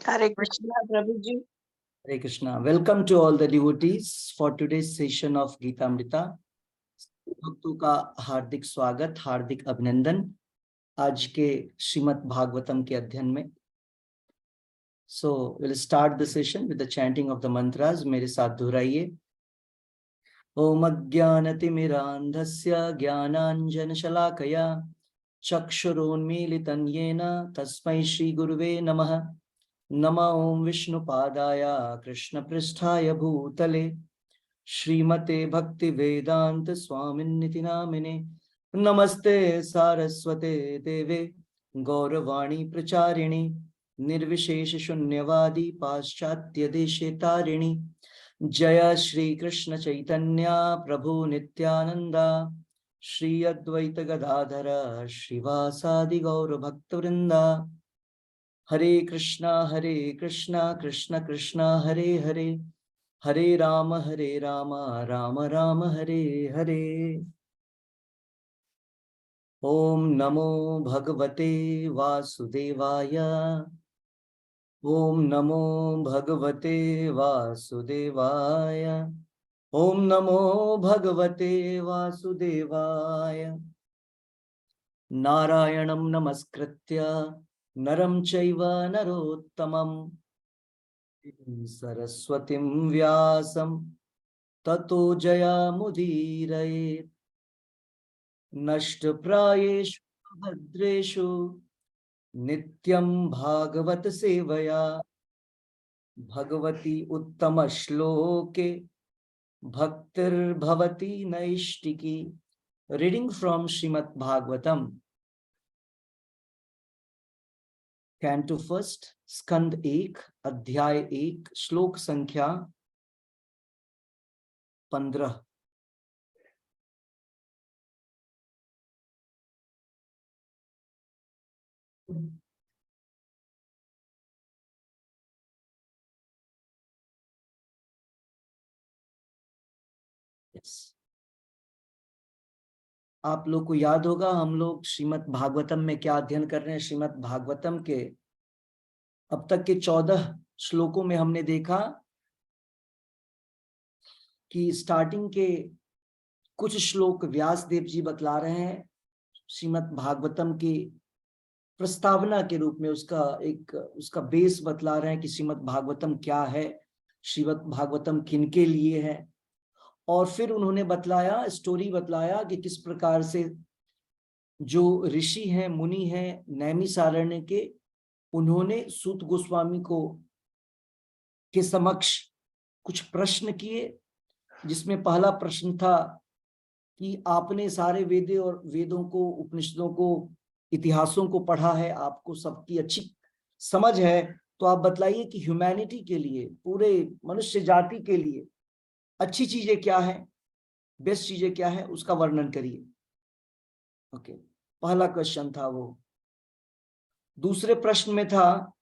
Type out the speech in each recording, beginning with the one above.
Hare Krishna, Prabhuji. Hare Krishna. Welcome to all the devotees for today's session of Gitamrita. भक्तों का हार्दिक स्वागत, हार्दिक अभिनंदन आज के श्रीमद् भागवतम के अध्ययन में. So we'll start the session with the chanting of the mantras. मेरे साथ दोहराइए. ओम अज्ञानतिमिरान्धस्य ज्ञानाञ्जनशलाकया चक्षुरोन्मीलितं येन तस्मै श्रीगुरुवे नमः. नमो ओम विष्णुपादाय कृष्णपृष्ठाय भूतले श्रीमते भक्ति वेदांत स्वामिन्निति नामिने. नमस्ते सारस्वते देवे गौरवाणी प्रचारिणी निर्विशेष शून्यवादी पाश्चात्य देशे तारिणी. जय श्री कृष्ण चैतन्य प्रभु नित्यानंदा श्री अद्वैत गदाधर श्रीवासादि गौर भक्तवृंदा. हरे कृष्णा कृष्ण कृष्ण हरे हरे, हरे राम राम राम हरे हरे. ओम नमो भगवते वासुदेवाय. ओम नमो भगवते वासुदेवाय. ओम नमो भगवते वासुदेवाय. नारायणं नमस्कृत्य नरं चैव नरोत्तमं सरस्वतीं व्यासं ततो जयमुदीरयेत्. नष्टप्रायेषु भद्रेषु नित्यं भागवत सेवया भगवती उत्तम श्लोके भक्तिर्भवति नैष्टिकी. Reading from Srimad Bhagavatam, canto first, स्कंद 1, अध्याय 1, श्लोक संख्या 15. आप लोग को याद होगा हम लोग श्रीमद् भागवतम में क्या अध्ययन कर रहे हैं. श्रीमद् भागवतम के अब तक के 14 श्लोकों में हमने देखा कि स्टार्टिंग के कुछ श्लोक व्यास देव जी बतला रहे हैं श्रीमद् भागवतम की प्रस्तावना के रूप में. उसका बेस बतला रहे हैं कि श्रीमद् भागवतम क्या है, श्रीमद् भागवतम किनके लिए है. और फिर उन्होंने बतलाया, स्टोरी बतलाया कि किस प्रकार से जो ऋषि हैं, मुनि हैं नैमिषारण्य के, उन्होंने सूत गोस्वामी के समक्ष कुछ प्रश्न किए, जिसमें पहला प्रश्न था कि आपने सारे वेदों को, उपनिषदों को, इतिहासों को पढ़ा है, आपको सबकी अच्छी समझ है, तो आप बतलाइए कि ह्यूमैनिटी के लिए, पूरे मनुष्य जाति के लिए अच्छी चीजें क्या है, बेस्ट चीजें क्या है, उसका वर्णन करिए. ओके, पहला क्वेश्चन था वो. दूसरे प्रश्न में था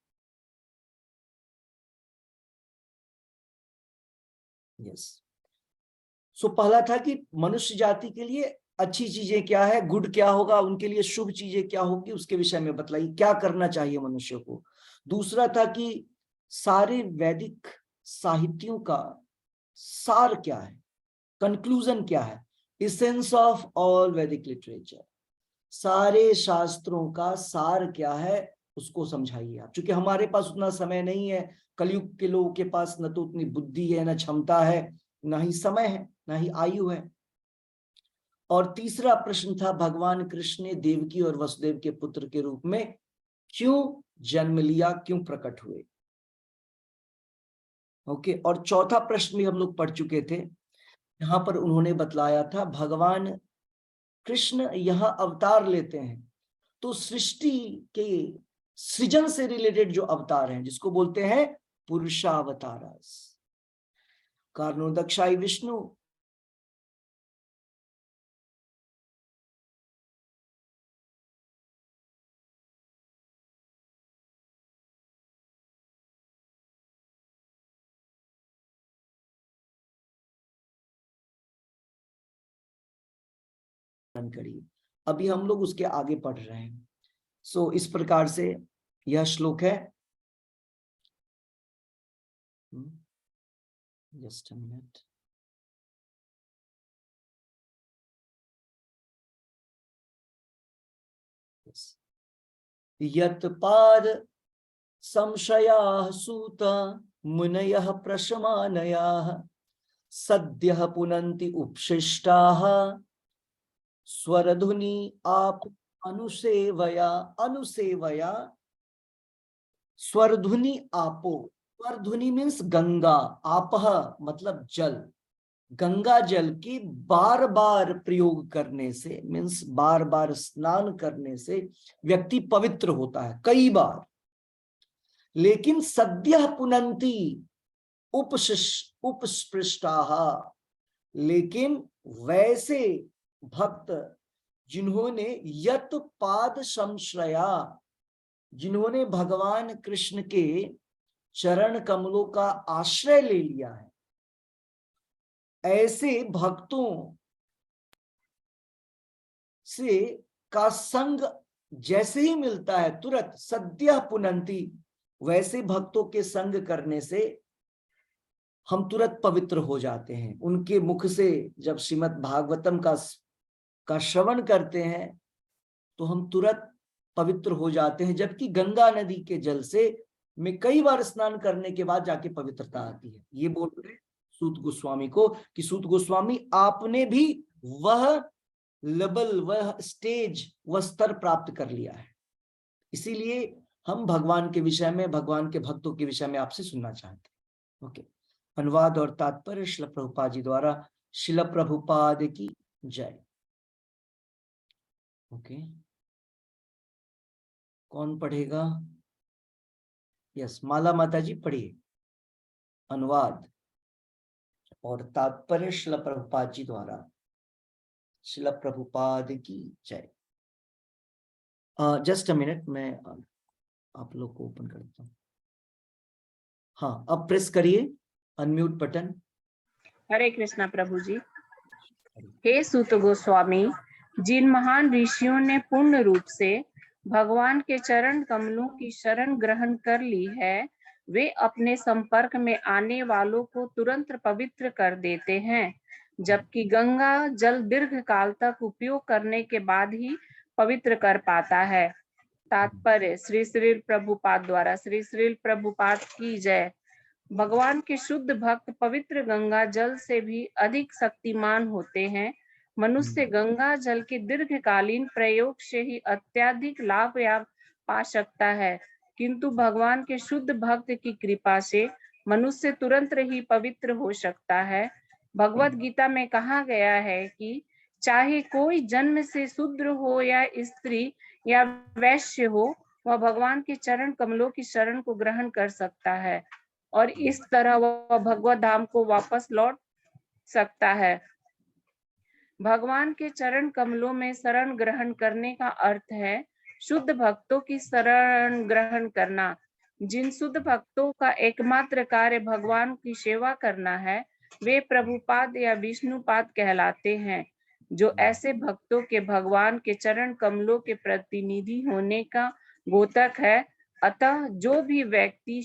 पहला था कि मनुष्य जाति के लिए अच्छी चीजें क्या है, गुड क्या होगा, उनके लिए शुभ चीजें क्या होगी, उसके विषय में बतलाइए, क्या करना चाहिए मनुष्य को. दूसरा था कि सारे वैदिक साहित्यों का सार क्या है, कंक्लूजन क्या है, एसेंस ऑफ ऑल वैदिक लिटरेचर, सारे शास्त्रों का सार क्या है, उसको समझाइए आप. क्योंकि हमारे पास उतना समय नहीं है, कलयुग के लोगों के पास न तो उतनी बुद्धि है, न क्षमता है, न ही समय है, न ही आयु है. और तीसरा प्रश्न था भगवान कृष्ण ने देवकी और वसुदेव के पुत्र के रूप में क्यों जन्म लिया, क्यों प्रकट हुए. ओके, और चौथा प्रश्न भी हम लोग पढ़ चुके थे. यहाँ पर उन्होंने बतलाया था भगवान कृष्ण यहाँ अवतार लेते हैं तो सृष्टि के सृजन से रिलेटेड जो अवतार हैं, जिसको बोलते हैं पुरुषावतारस. कारणोदक्षाय विष्णु, करिए. अभी हम लोग उसके आगे पढ़ रहे हैं. इस प्रकार से यह श्लोक है. Just a minute. Yes. यत् पाद संशयाः सूत मुनयः प्रशमानयाः सद्यः पुनन्ति उपशिष्टाः स्वरधुनि आप अनुसेवया अनुसेवया। स्वरधुनि आपो, स्वरधुनि मीन्स गंगा, आपह मतलब जल, गंगा जल की बार बार प्रयोग करने से मीन्स बार बार स्नान करने से व्यक्ति पवित्र होता है कई बार। लेकिन सद्यः पुनन्ति उपस्पृष्टाः, लेकिन वैसे भक्त जिन्होंने यत पाद संश्रया, जिन्होंने भगवान कृष्ण के चरण कमलों का आश्रय ले लिया है, ऐसे भक्तों से का संग जैसे ही मिलता है तुरंत सद्यः पुनन्ति, वैसे भक्तों के संग करने से हम तुरंत पवित्र हो जाते हैं। उनके मुख से जब श्रीमद् भागवतम का श्रवण करते हैं तो हम तुरंत पवित्र हो जाते हैं, जबकि गंगा नदी के जल से में कई बार स्नान करने के बाद जाके पवित्रता आती है। ये बोल रहे सूत गोस्वामी को कि सूत गोस्वामी आपने भी वह लेवल, वह स्टेज, वह स्तर प्राप्त कर लिया है। इसीलिए हम भगवान के विषय में, भगवान के भक्तों के विषय में आपसे सुनना चाहते हैं। ओके, अनुवाद और तात्पर्य श्रील प्रभुपाद जी द्वारा। श्रील प्रभुपाद की जय। ओके, कौन पढ़ेगा? यस, माला माता जी पढ़िए। अनुवाद और तात्पर्य श्रील प्रभुपाद जी द्वारा। श्रील प्रभुपाद की जय। जस्ट अ मिनट, मैं आप लोग को ओपन करता हूँ। हाँ, अब प्रेस करिए अनम्यूट बटन। हरे कृष्णा प्रभु जी। हे सूत गोस्वामी, जिन महान ऋषियों ने पूर्ण रूप से भगवान के चरण कमलों की शरण ग्रहण कर ली है, वे अपने संपर्क में आने वालों को तुरंत पवित्र कर देते हैं, जबकि गंगा जल दीर्घ काल तक उपयोग करने के बाद ही पवित्र कर पाता है। तात्पर्य श्री श्रील प्रभुपाद द्वारा। श्री श्रील प्रभुपाद की जय। भगवान के शुद्ध भक्त पवित्र गंगा जल से भी अधिक शक्तिमान होते हैं। मनुष्य गंगा जल के दीर्घकालीन प्रयोग से ही अत्यधिक लाभ पा सकता है, किंतु भगवान के शुद्ध भक्त की कृपा से मनुष्य तुरंत ही पवित्र हो सकता है। भगवत गीता में कहा गया है कि चाहे कोई जन्म से शूद्र हो या स्त्री या वैश्य हो, वह भगवान के चरण कमलों की शरण को ग्रहण कर सकता है और इस तरह वह भगवत धाम को वापस लौट सकता है। भगवान के चरण कमलों में शरण ग्रहण करने का अर्थ है शुद्ध भक्तों की शरण ग्रहण करना। जिन शुद्ध भक्तों का एकमात्र कार्य भगवान की सेवा करना है, वे प्रभुपाद या विष्णुपाद कहलाते हैं, जो ऐसे भक्तों के भगवान के चरण कमलों के प्रतिनिधि होने का द्योतक है। अतः जो भी व्यक्ति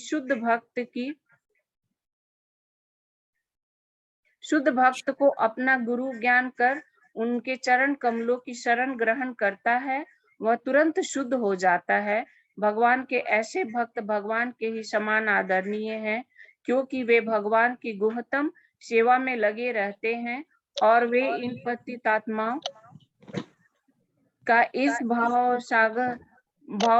शुद्ध भक्त को अपना गुरु ज्ञान कर उनके चरण कमलों की शरण ग्रहण करता है, वह तुरंत शुद्ध हो जाता है। भगवान के ऐसे भक्त भगवान के ही समान आदरणीय हैं, क्योंकि वे भगवान की गुहतम सेवा में लगे रहते हैं और वे इन पतितात्माओं का इस भाव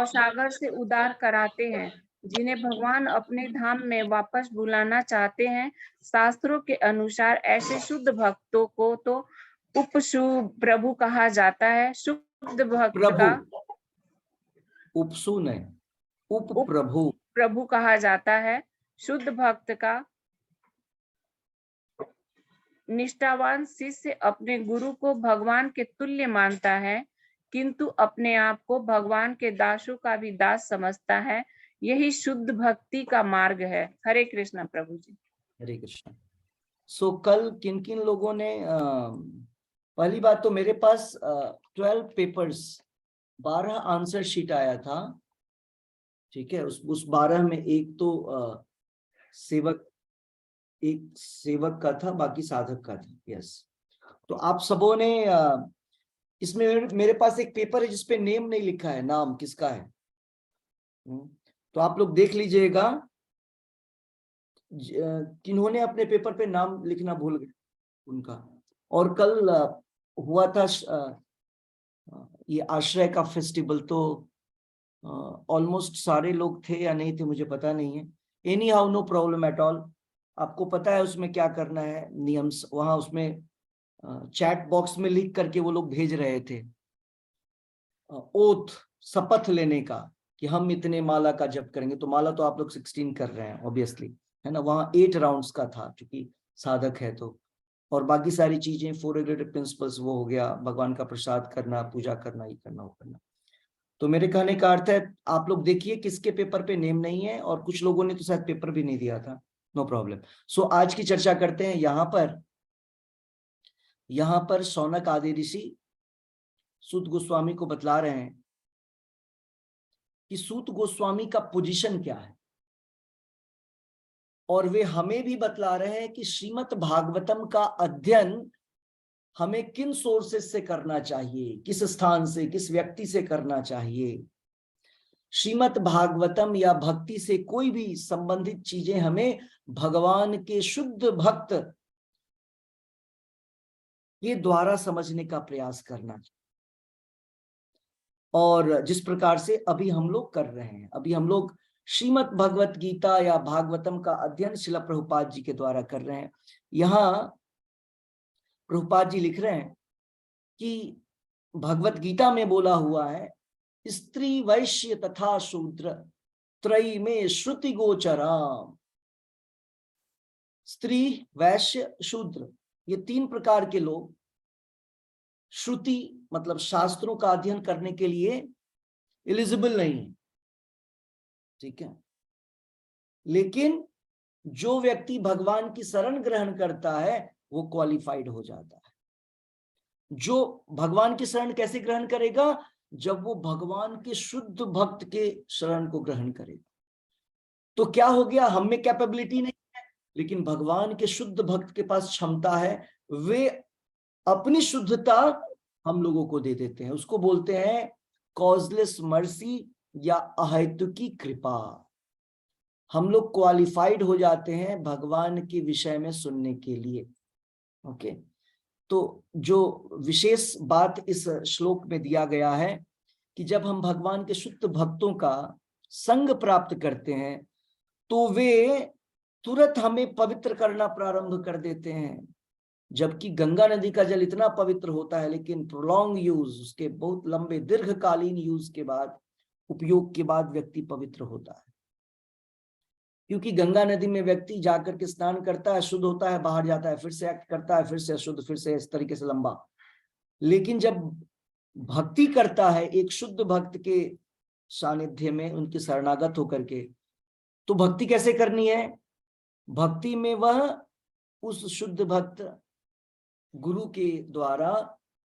सागर से उद्धार कराते हैं, जिन्हें भगवान अपने धाम में वापस बुलाना चाहते हैं। शास्त्रों के अनुसार ऐसे शुद्ध भक्तों को तो उपशु प्रभु कहा जाता है। शुद्ध भक्त का उपसु नहीं, उप प्रभु कहा जाता है। शुद्ध भक्त का निष्ठावान शिष्य अपने गुरु को भगवान के तुल्य मानता है, किंतु अपने आप को भगवान के दासों का भी दास समझता है। यही शुद्ध भक्ति का मार्ग है। हरे कृष्णा प्रभु जी। हरे कृष्णा। सो कल किन किन लोगों ने पहली बात तो मेरे पास 12 पेपर्स, 12 आंसर शीट आया था, ठीक है। उस 12 में एक तो सेवक एक सेवक का था, बाकी साधक का था। यस, तो आप सबों ने इसमें मेरे पास एक पेपर है जिसपे नेम नहीं लिखा है, नाम किसका है। तो आप लोग देख लीजिएगा, किन्होंने अपने पेपर पे नाम लिखना भूल गए उनका। और कल हुआ था ये आश्रय का फेस्टिवल, तो ऑलमोस्ट सारे लोग थे या नहीं थे मुझे पता नहीं है। Anyhow, no problem at all. आपको पता है उसमें क्या करना है, नियम वहां उसमें चैट बॉक्स में लिख करके वो लोग भेज रहे थे ओथ, शपथ लेने का कि हम इतने माला का जप करेंगे। तो माला तो आप लोग 16 कर रहे हैं ऑब्वियसली, है ना। वहां 8 राउंड्स का था क्योंकि साधक है तो। और बाकी सारी चीजें 4 रेगुलेटरी प्रिंसिपल्स वो हो गया, भगवान का प्रसाद करना, पूजा करना, ये करना, वो करना। तो मेरे कहने का अर्थ है, आप लोग देखिए किसके पेपर पे नेम नहीं है, और कुछ लोगों ने तो शायद पेपर भी नहीं दिया था। No problem. सो आज की चर्चा करते हैं। यहाँ पर शौनक आदि ऋषि सूत गोस्वामी को बतला रहे हैं कि सूत गोस्वामी का पोजीशन क्या है, और वे हमें भी बतला रहे हैं कि श्रीमद् भागवतम का अध्ययन हमें किन सोर्सेस से करना चाहिए, किस स्थान से, किस व्यक्ति से करना चाहिए। श्रीमद् भागवतम या भक्ति से कोई भी संबंधित चीजें हमें भगवान के शुद्ध भक्त के द्वारा समझने का प्रयास करना चाहिए। और जिस प्रकार से अभी हम लोग कर रहे हैं, अभी हम लोग श्रीमद् भगवत गीता या भागवतम का अध्ययन श्रील प्रभुपाद जी के द्वारा कर रहे हैं। यहाँ प्रभुपाद जी लिख रहे हैं कि भगवत गीता में बोला हुआ है, स्त्री वैश्य तथा शूद्र त्रयी में श्रुति गोचराम। स्त्री, वैश्य, शूद्र, ये 3 प्रकार के लोग श्रुति मतलब शास्त्रों का अध्ययन करने के लिए एलिजिबल नहीं है, ठीक है। लेकिन जो व्यक्ति भगवान की शरण ग्रहण करता है वो क्वालिफाइड हो जाता है। जो भगवान की शरण कैसे ग्रहण करेगा, जब वो भगवान के शुद्ध भक्त के शरण को ग्रहण करेगा। तो क्या हो गया, हम में कैपेबिलिटी नहीं है, लेकिन भगवान के शुद्ध भक्त के पास क्षमता है। वे अपनी शुद्धता हम लोगों को दे देते हैं, उसको बोलते हैं कॉजलेस मर्सी या अहेतुकी कृपा। हम लोग क्वालिफाइड हो जाते हैं भगवान के विषय में सुनने के लिए। ओके, तो जो विशेष बात इस श्लोक में दिया गया है कि जब हम भगवान के शुद्ध भक्तों का संग प्राप्त करते हैं तो वे तुरंत हमें पवित्र करना प्रारंभ कर देते हैं। जबकि गंगा नदी का जल इतना पवित्र होता है, लेकिन प्रोलॉन्ग यूज, उसके बहुत लंबे दीर्घकालीन यूज के बाद, उपयोग के बाद व्यक्ति पवित्र होता है। क्योंकि गंगा नदी में व्यक्ति जाकर के स्नान करता है, शुद्ध होता है, बाहर जाता है, फिर से एक्ट करता है, फिर से अशुद्ध, फिर से इस तरीके से लंबा। लेकिन जब भक्ति करता है एक शुद्ध भक्त के सानिध्य में, उनके शरणागत होकर के, तो भक्ति कैसे करनी है, भक्ति में वह उस शुद्ध भक्त गुरु के द्वारा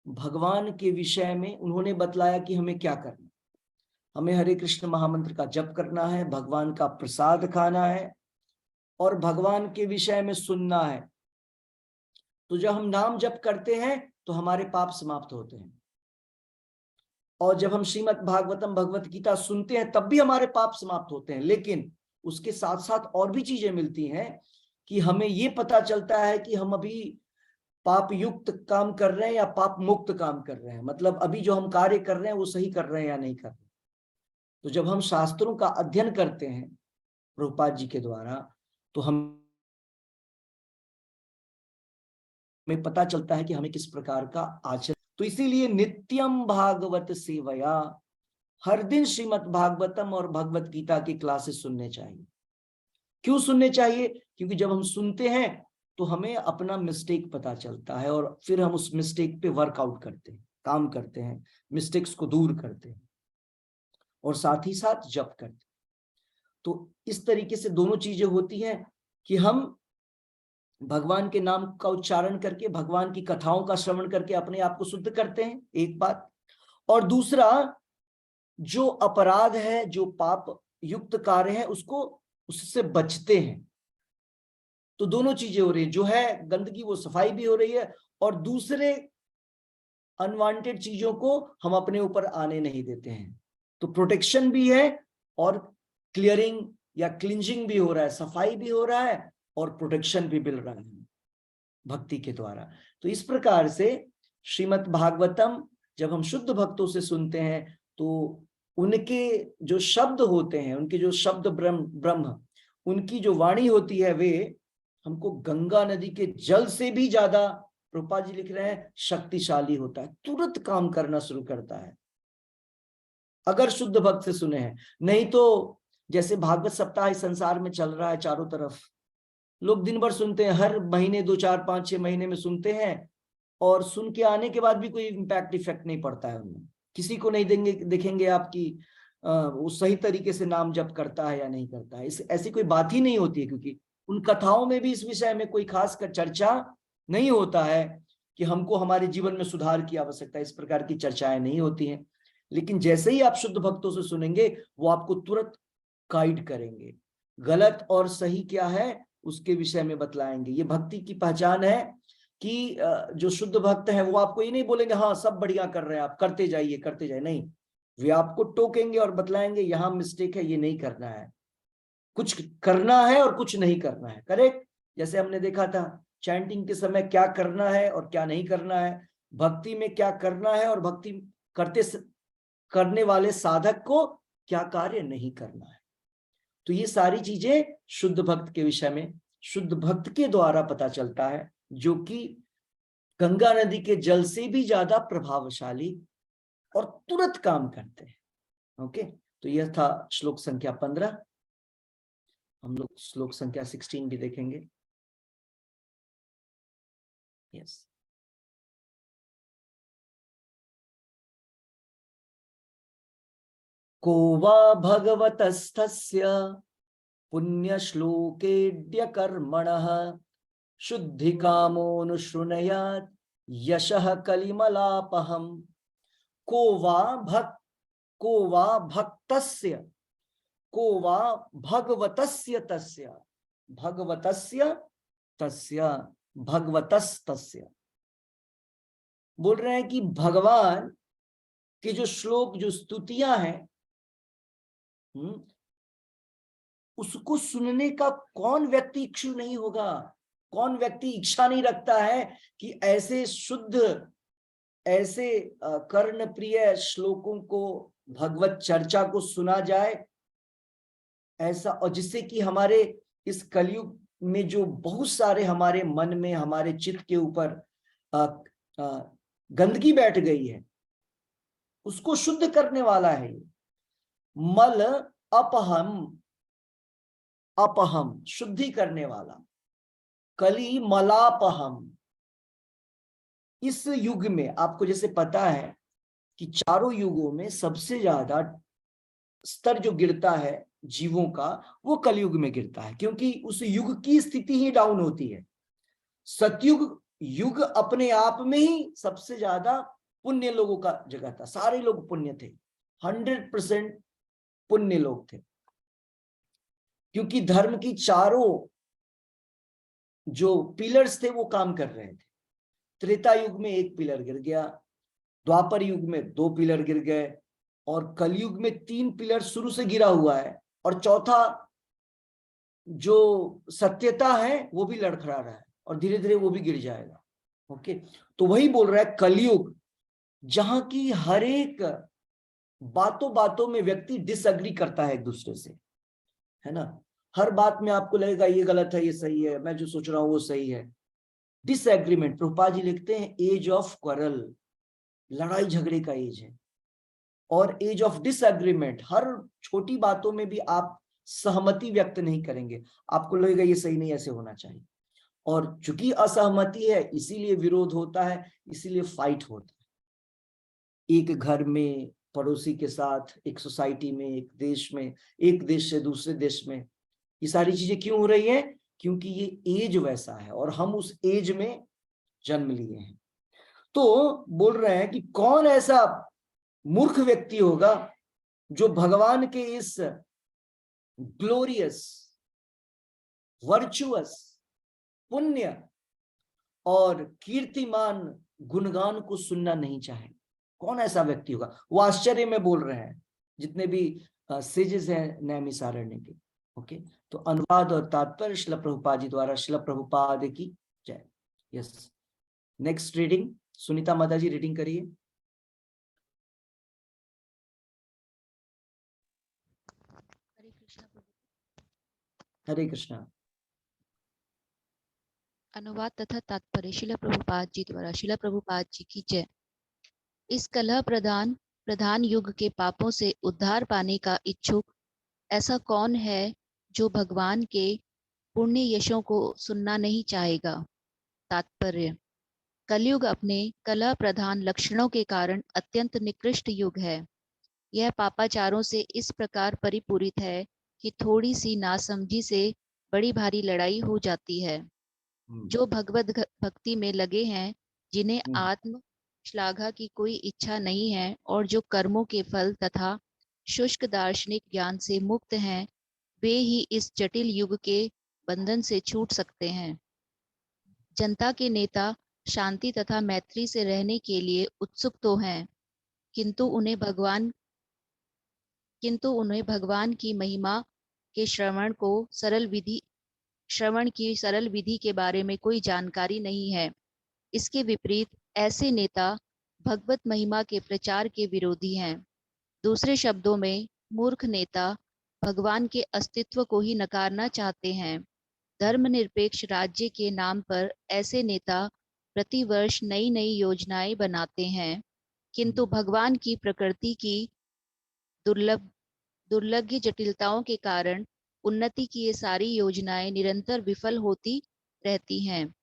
भगवान के विषय में उन्होंने बतलाया कि हमें क्या करना। हमें हरे कृष्ण महामंत्र का जप करना है, भगवान का प्रसाद खाना है और भगवान के विषय में सुनना है। तो जब हम नाम जप करते हैं तो हमारे पाप समाप्त होते हैं, और जब हम श्रीमद् भागवतम भगवत गीता सुनते हैं तब भी हमारे पाप समाप्त होते हैं। लेकिन उसके साथ साथ और भी चीजें मिलती हैं कि हमें ये पता चलता है कि हम अभी पाप युक्त काम कर रहे हैं या पाप मुक्त काम कर रहे हैं, मतलब अभी जो हम कार्य कर रहे हैं वो सही कर रहे हैं या नहीं कर रहे। तो जब हम शास्त्रों का अध्ययन करते हैं प्रभुपाद जी के द्वारा, तो हमें पता चलता है कि हमें किस प्रकार का आचरण। तो इसीलिए नित्यम भागवत सेवया, हर दिन श्रीमद् भागवतम और भगवत गीता की क्लासेस सुनने चाहिए। क्यों सुनने चाहिए, क्योंकि जब हम सुनते हैं तो हमें अपना मिस्टेक पता चलता है, और फिर हम उस मिस्टेक पे वर्कआउट करते हैं, काम करते हैं, मिस्टेक्स को दूर करते हैं, और साथ ही साथ जप करते हैं। तो इस तरीके से दोनों चीजें होती हैं कि हम भगवान के नाम का उच्चारण करके, भगवान की कथाओं का श्रवण करके अपने आप को शुद्ध करते हैं, एक बात। और दूसरा, जो अपराध है, जो पाप युक्त कार्य है, उससे बचते हैं। तो दोनों चीजें हो रही है, जो है गंदगी वो सफाई भी हो रही है, और दूसरे अनवांटेड चीजों को हम अपने ऊपर आने नहीं देते हैं। तो प्रोटेक्शन भी है और क्लियरिंग या क्लिंजिंग भी हो रहा है, सफाई भी हो रहा है और प्रोटेक्शन भी मिल रहा है भक्ति के द्वारा। तो इस प्रकार से श्रीमद् भागवतम जब हम शुद्ध भक्तों से सुनते हैं तो उनके जो शब्द होते हैं, उनके जो शब्द ब्रह्म उनकी जो वाणी होती है, वे हमको गंगा नदी के जल से भी ज्यादा, प्रभुपाद जी लिख रहे हैं, शक्तिशाली होता है, तुरंत काम करना शुरू करता है अगर शुद्ध भक्त से सुने हैं। नहीं तो जैसे भागवत सप्ताह इस संसार में चल रहा है, चारों तरफ लोग दिन भर सुनते हैं, हर महीने 2, 4, 5, 6 महीने में सुनते हैं, और सुन के आने के बाद भी कोई इम्पैक्ट इफेक्ट नहीं पड़ता है उनमें। किसी को नहीं देखेंगे आपकी वो सही तरीके से नाम जप करता है या नहीं करता है, ऐसी कोई बात ही नहीं होती है, क्योंकि उन कथाओं में भी इस विषय में कोई खास कर चर्चा नहीं होता है कि हमको हमारे जीवन में सुधार की आवश्यकता है, इस प्रकार की चर्चाएं नहीं होती हैं। लेकिन जैसे ही आप शुद्ध भक्तों से सुनेंगे वो आपको तुरंत गाइड करेंगे, गलत और सही क्या है उसके विषय में बतलाएंगे। ये भक्ति की पहचान है कि जो शुद्ध भक्त है वो आपको ये नहीं बोलेंगे हाँ सब बढ़िया कर रहे हैं आप, करते जाइए करते जाइए, नहीं, वे आपको टोकेंगे और बतलाएंगे यहाँ मिस्टेक है, ये नहीं करना है, कुछ करना है और कुछ नहीं करना है। करेक्ट? जैसे हमने देखा था चैंटिंग के समय क्या करना है और क्या नहीं करना है, भक्ति में क्या करना है और भक्ति करने वाले साधक को क्या कार्य नहीं करना है। तो ये सारी चीजें शुद्ध भक्त के विषय में शुद्ध भक्त के द्वारा पता चलता है, जो कि गंगा नदी के जल से भी ज्यादा प्रभावशाली और तुरंत काम करते हैं। ओके, तो यह था श्लोक संख्या 15। हम लोग श्लोक संख्या 16 भी देखेंगे। यस, को वा भगवतस्तस्य पुण्य श्लोकेड्य कर्मणः शुद्धि कामोनुशृणयात् यशः कलिमलापहम्। को वा भक्तस्य, को वा भगवतस्य तस्य, भगवतस्य तस्य, भगवतस्तस्य। बोल रहे हैं कि भगवान के जो श्लोक, जो स्तुतियां हैं, उसको सुनने का कौन व्यक्ति इच्छुक नहीं होगा, कौन व्यक्ति इच्छा नहीं रखता है कि ऐसे शुद्ध, ऐसे कर्ण प्रिय श्लोकों को, भगवत चर्चा को सुना जाए ऐसा, और जिससे कि हमारे इस कलयुग में जो बहुत सारे हमारे मन में, हमारे चित्त के ऊपर गंदगी बैठ गई है उसको शुद्ध करने वाला है। मल अपहम, अपहम शुद्धि करने वाला, कली मलापहम। इस युग में आपको जैसे पता है कि चारों युगों में सबसे ज्यादा स्तर जो गिरता है जीवों का वो कलयुग में गिरता है, क्योंकि उस युग की स्थिति ही डाउन होती है। सतयुग युग अपने आप में ही सबसे ज्यादा पुण्य लोगों का जगह था, सारे लोग पुण्य थे, 100% पुण्य लोग थे, क्योंकि धर्म की चारों जो पिलर्स थे वो काम कर रहे थे। त्रेता युग में एक पिलर गिर गया, द्वापर युग में 2 पिलर गिर गए, और कलयुग में 3 पिलर शुरू से गिरा हुआ है, और चौथा जो सत्यता है वो भी लड़खड़ा रहा है, और धीरे धीरे वो भी गिर जाएगा। ओके, तो वही बोल रहा है कलयुग, जहां की हर एक बातों बातों में व्यक्ति डिसएग्री करता है एक दूसरे से, है ना। हर बात में आपको लगेगा ये गलत है, ये सही है, मैं जो सोच रहा हूं वो सही है। डिसएग्रीमेंट, प्रभुपाद जी लिखते हैं एज ऑफ क्वारल, लड़ाई झगड़े का एज है, और एज ऑफ डिसएग्रीमेंट, हर छोटी बातों में भी आप सहमति व्यक्त नहीं करेंगे, आपको लगेगा ये सही नहीं, ऐसे होना चाहिए। और चूंकि असहमति है इसीलिए विरोध होता है, इसीलिए फाइट होता है, एक घर में, पड़ोसी के साथ, एक सोसाइटी में, एक देश में, एक देश से दूसरे देश में। ये सारी चीजें क्यों हो रही है? क्योंकि ये एज वैसा है और हम उस एज में जन्म लिए हैं। तो बोल रहे हैं कि कौन ऐसा मूर्ख व्यक्ति होगा जो भगवान के इस ग्लोरियस, वर्चुअस पुण्य और कीर्तिमान गुणगान को सुनना नहीं चाहे। कौन ऐसा व्यक्ति होगा? वो आश्चर्य में बोल रहे हैं जितने भी सेजेस हैं नैमिषारण्य के। ओके, तो अनुवाद और तात्पर्य श्रील प्रभुपाद जी द्वारा। श्रील प्रभुपाद की जय। यस, नेक्स्ट रीडिंग सुनीता माता जी रीडिंग करिए। हरे कृष्णा। अनुवाद तथा तात्पर्य श्रील प्रभुपाद जी द्वारा। श्रील प्रभुपाद जी की जय। इस कलह प्रधान युग के पापों से उद्धार पाने का इच्छुक ऐसा कौन है जो भगवान के पुण्य यशों को सुनना नहीं चाहेगा? तात्पर्य, कलयुग अपने कलह प्रधान लक्षणों के कारण अत्यंत निकृष्ट युग है। यह पापाचारों से इस प्रकार परिपूरित है कि थोड़ी सी नासमझी से बड़ी भारी लड़ाई हो जाती है। जो भगवत भक्ति में लगे हैं, जिन्हें आत्म श्लाघा की कोई इच्छा नहीं है और जो कर्मों के फल तथा शुष्क दार्शनिक ज्ञान से मुक्त हैं, वे ही इस जटिल युग के बंधन से छूट सकते हैं। जनता के नेता शांति तथा मैत्री से रहने के लिए उत्सुक तो हैं, किंतु उन्हें भगवान की महिमा के श्रवण की सरल विधि के बारे में कोई जानकारी नहीं है। इसके विपरीत ऐसे नेता भगवत महिमा के प्रचार के विरोधी हैं। दूसरे शब्दों में, मूर्ख नेता भगवान के अस्तित्व को ही नकारना चाहते हैं। धर्मनिरपेक्ष राज्य के नाम पर ऐसे नेता प्रतिवर्ष नई नई योजनाएं बनाते हैं, किंतु भगवान की प्रकृति की दुर्लभ जटिलताओं के कारण उन्नति की ये सारी योजनाएं निरंतर विफल होती रहती हैं।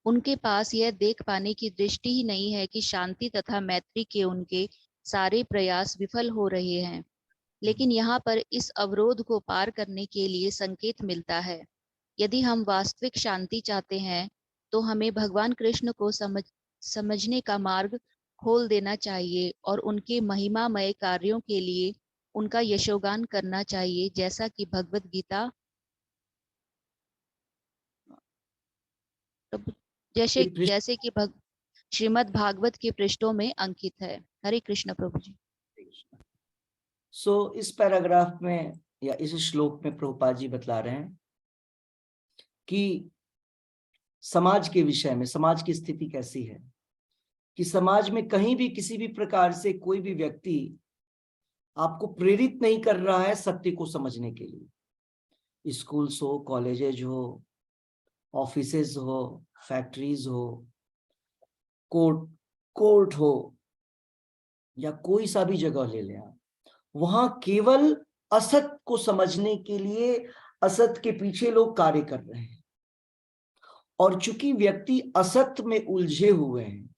उनके पास यह देख पाने की दृष्टि ही नहीं है कि शांति तथा मैत्री के उनके सारे प्रयास विफल हो रहे हैं। लेकिन यहाँ पर इस अवरोध को पार करने के लिए संकेत मिलता है। यदि हम वास्तविक शांति चाहते हैं तो हमें भगवान कृष्ण को समझने का मार्ग खोल देना चाहिए और उनके महिमामय कार्यों के लिए उनका यशोगान करना चाहिए, जैसा कि भगवत गीता जैसे कि श्रीमद् भागवत के पृष्ठों में अंकित है। हरे कृष्ण प्रभु जी। सो इस पैराग्राफ में या इस श्लोक में प्रभुपाद जी बतला रहे हैं कि समाज के विषय में, समाज की स्थिति कैसी है, कि समाज में कहीं भी किसी भी प्रकार से कोई भी व्यक्ति आपको प्रेरित नहीं कर रहा है सत्य को समझने के लिए। स्कूल्स हो, कॉलेजेज हो, ऑफिसेज हो, फैक्ट्रीज हो, कोर्ट हो, या कोई सा भी जगह ले लें आप, वहां केवल असत को समझने के लिए असत के पीछे लोग कार्य कर रहे हैं। और चूंकि व्यक्ति असत में उलझे हुए हैं,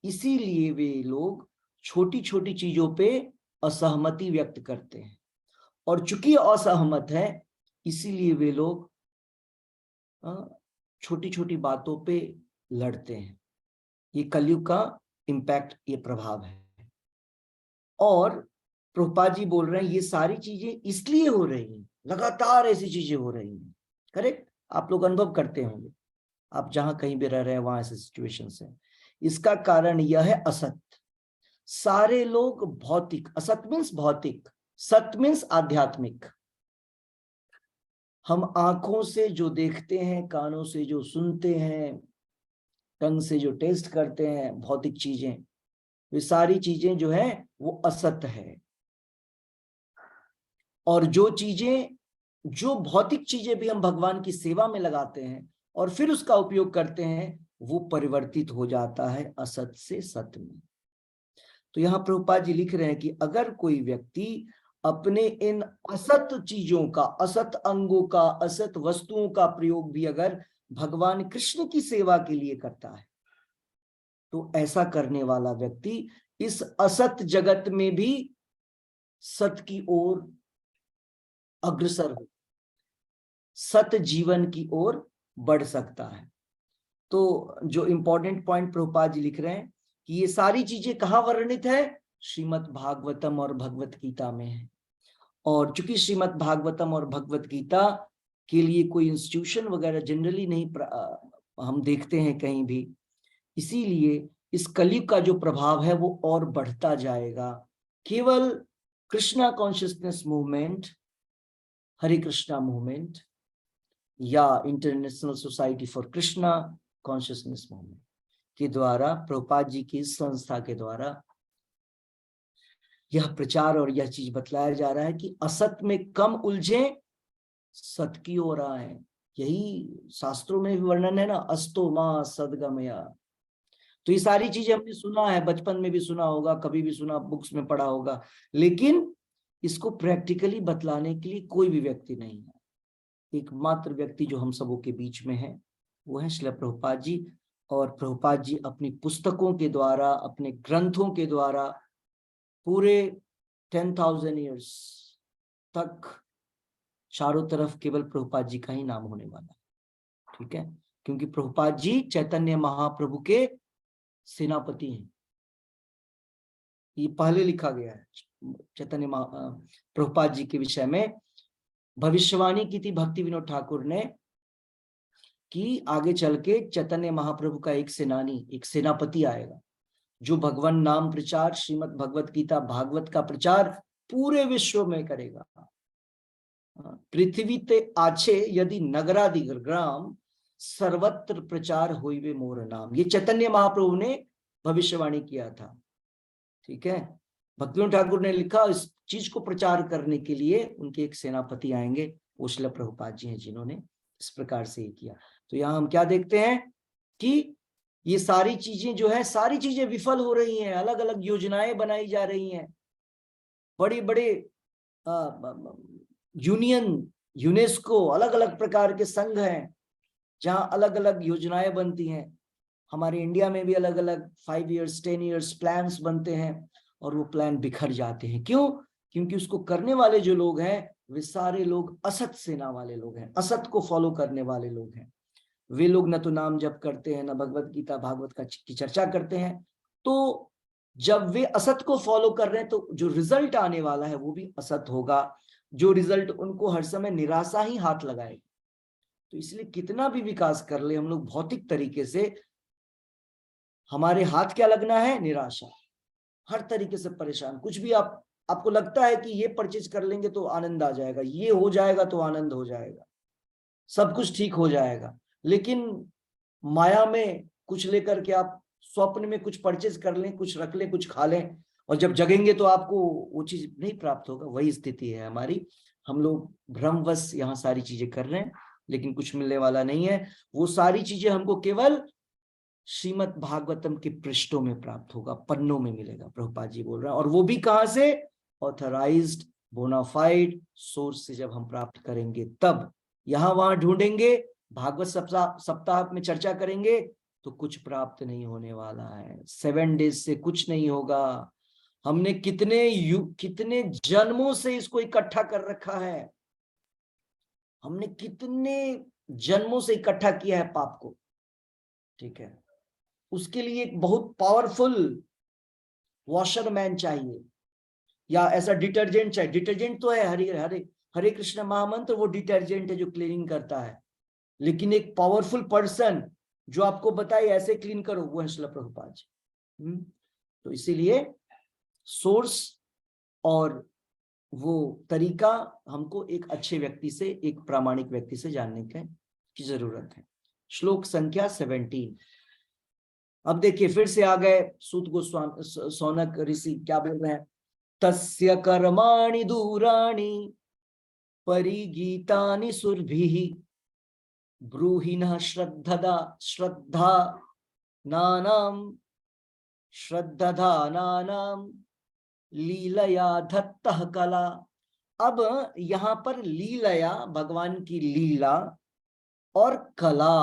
इसीलिए वे लोग छोटी छोटी चीजों पे असहमति व्यक्त करते हैं। और चूंकि असहमत है, इसीलिए वे लोग छोटी छोटी बातों पे लड़ते हैं। ये कलयुग का इम्पैक्ट, ये प्रभाव है। और प्रभुपाद जी बोल रहे हैं ये सारी चीजें इसलिए हो रही हैं, लगातार ऐसी चीजें हो रही हैं। करेक्ट, आप लोग अनुभव करते होंगे, आप जहां कहीं भी रह रहे हैं वहां ऐसे सिचुएशंस हैं। इसका कारण यह है असत। सारे लोग भौतिक, असत मीन्स भौतिक, सत मीन्स आध्यात्मिक। हम आंखों से जो देखते हैं, कानों से जो सुनते हैं, टंग से जो टेस्ट करते हैं भौतिक चीजें, वे सारी चीजें जो है वो असत है। और जो भौतिक चीजें भी हम भगवान की सेवा में लगाते हैं और फिर उसका उपयोग करते हैं, वो परिवर्तित हो जाता है असत से सत में। तो यहाँ प्रभुपाद जी लिख रहे हैं कि अगर कोई व्यक्ति अपने इन असत चीजों का, असत अंगों का, असत वस्तुओं का प्रयोग भी अगर भगवान कृष्ण की सेवा के लिए करता है, तो ऐसा करने वाला व्यक्ति इस असत जगत में भी सत की ओर अग्रसर हो, सत जीवन की ओर बढ़ सकता है। तो जो इंपॉर्टेंट पॉइंट प्रभुपाद जी लिख रहे हैं कि ये सारी चीजें कहाँ वर्णित है? श्रीमद् भागवतम और भगवत गीता में है। और चूंकि श्रीमद् भागवतम और भगवत गीता के लिए कोई इंस्टीट्यूशन वगैरह जनरली नहीं हम देखते हैं कहीं भी। इसीलिए इस कलयुग का जो प्रभाव है वो और बढ़ता जाएगा। केवल कृष्णा कॉन्शियसनेस मूवमेंट, हरे कृष्णा मूवमेंट या international society for Krishna consciousness movement के द्वारा, प्रभुपाद जी की संस्था के द्वारा यह प्रचार और यह चीज बतलाया जा रहा है कि असत में कम उलझे, सत की ओर आए। यही शास्त्रों में भी वर्णन है ना, अस्तो मां सदगमया। तो ये सारी चीजें हमने सुना है, बचपन में भी सुना होगा, कभी भी सुना, बुक्स में पढ़ा होगा, लेकिन इसको प्रैक्टिकली बतलाने के लिए कोई भी व्यक्ति नहीं है। एकमात्र व्यक्ति जो हम सबों के बीच में है वो है श्रील प्रभुपाद जी। और प्रभुपाद जी अपनी पुस्तकों के द्वारा, अपने ग्रंथों के द्वारा पूरे 10,000 ईयर्स तक चारों तरफ केवल प्रभुपाद जी का ही नाम होने वाला है, ठीक है। क्योंकि प्रभुपाद जी चैतन्य महाप्रभु के सेनापति हैं। ये पहले लिखा गया है चैतन्य प्रभुपाद जी के विषय में। भविष्यवाणी की थी भक्ति विनोद ठाकुर ने कि आगे चल के चैतन्य महाप्रभु का एक सेनानी, एक सेनापति आएगा जो भगवान नाम प्रचार, श्रीमद् भगवत गीता भागवत का प्रचार पूरे विश्व में करेगा। पृथ्वी ते आछे यदि नगरादि ग्राम, सर्वत्र प्रचार होइवे मोर नाम। ये चैतन्य महाप्रभु ने भविष्यवाणी किया था, ठीक है। भक्तिविनोद ठाकुर ने लिखा, इस चीज को प्रचार करने के लिए उनके एक सेनापति आएंगे, वो श्रील प्रभुपाद जी हैं जिन्होंने इस प्रकार से किया। तो यहाँ हम क्या देखते हैं कि ये सारी चीजें जो है, सारी चीजें विफल हो रही हैं, अलग अलग योजनाएं बनाई जा रही हैं, बड़े बड़े यूनियन, यूनेस्को, अलग अलग प्रकार के संघ हैं जहां अलग अलग योजनाएं बनती हैं। हमारे इंडिया में भी अलग अलग 5 ईयर्स 10 ईयर्स प्लान्स बनते हैं और वो प्लान बिखर जाते हैं। क्यों? क्योंकि उसको करने वाले जो लोग हैं वे सारे लोग असत सेना वाले लोग हैं, असत को फॉलो करने वाले लोग हैं। वे लोग न तो नाम जप करते हैं, न भगवत गीता भागवत की चर्चा करते हैं। तो जब वे असत को फॉलो कर रहे हैं तो जो रिजल्ट आने वाला है वो भी असत होगा, जो रिजल्ट उनको हर समय निराशा ही हाथ लगाएगी। तो इसलिए कितना भी विकास कर ले हम लोग भौतिक तरीके से, हमारे हाथ क्या लगना है? निराशा। हर तरीके से परेशान, कुछ भी आपको लगता है कि ये परचेज कर लेंगे तो आनंद आ जाएगा, ये हो जाएगा तो आनंद हो जाएगा, सब कुछ ठीक हो जाएगा, लेकिन माया में कुछ लेकर के आप स्वप्न में कुछ परचेज कर लें, कुछ रख लें, कुछ खा लें, और जब जगेंगे तो आपको वो चीज नहीं प्राप्त होगा। वही स्थिति है हमारी। हम लोग भ्रमवश यहाँ सारी चीजें कर रहे हैं लेकिन कुछ मिलने वाला नहीं है। वो सारी चीजें हमको केवल श्रीमद् भागवतम के पृष्ठों में प्राप्त होगा, पन्नों में मिलेगा, प्रभुपाद जी बोल रहे हैं। और वो भी कहाँ से? ऑथराइज्ड बोनाफाइड सोर्स से जब हम प्राप्त करेंगे तब। यहाँ वहां ढूंढेंगे, भागवत सप्ताह में चर्चा करेंगे तो कुछ प्राप्त नहीं होने वाला है। 7 डेज से कुछ नहीं होगा। हमने कितने जन्मों से इसको इकट्ठा कर रखा है, हमने कितने जन्मों से इकट्ठा किया है पाप को, ठीक है। उसके लिए एक बहुत पावरफुल वॉशरमैन चाहिए या ऐसा डिटर्जेंट चाहिए। डिटर्जेंट तो है हरे कृष्ण महामंत्र, वो डिटर्जेंट है जो क्लीनिंग करता है, लेकिन एक पावरफुल पर्सन जो आपको बताए ऐसे क्लीन करो, वो है श्रील प्रभुपाद जी। तो इसीलिए सोर्स और वो तरीका हमको एक अच्छे व्यक्ति से, एक प्रामाणिक व्यक्ति से जानने की जरूरत है। श्लोक संख्या 17। अब देखिए फिर से आ गए सूत गोस्वामी, सौनक ऋषि क्या बोल रहे हैं? तस्य कर्माणि दूराणि परिगीतानि सुरभिः ब्रूहिणः श्रद्धा नानाम लीलया धत्तः कला। अब यहां पर लीलया, भगवान की लीला, और कला,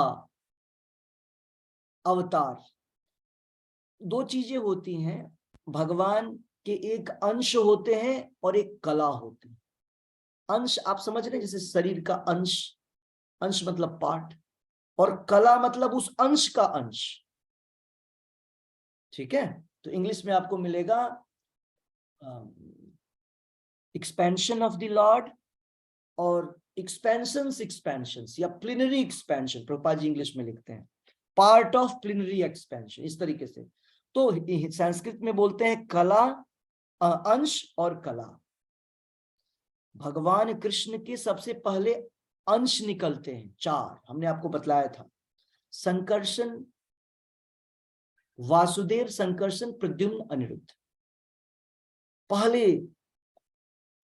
अवतार, दो चीजें होती हैं। भगवान के एक अंश होते हैं और एक कला होती है। अंश आप समझ रहे हैं, जैसे शरीर का अंश, अंश मतलब पार्ट, और कला मतलब उस अंश का अंश, ठीक है। तो इंग्लिश में आपको मिलेगा एक्सपेंशन ऑफ द लॉर्ड और एक्सपेंशंस या प्लिनरी एक्सपेंशन, प्रभुपाद जी इंग्लिश में लिखते हैं, पार्ट ऑफ प्लिनरी एक्सपेंशन, इस तरीके से। तो संस्कृत में बोलते हैं कला, अंश और कला। भगवान कृष्ण के सबसे पहले अंश निकलते हैं 4, हमने आपको बतलाया था, संकर्षण, वासुदेव, संकर्षण, प्रद्युम्न, अनिरुद्ध। पहले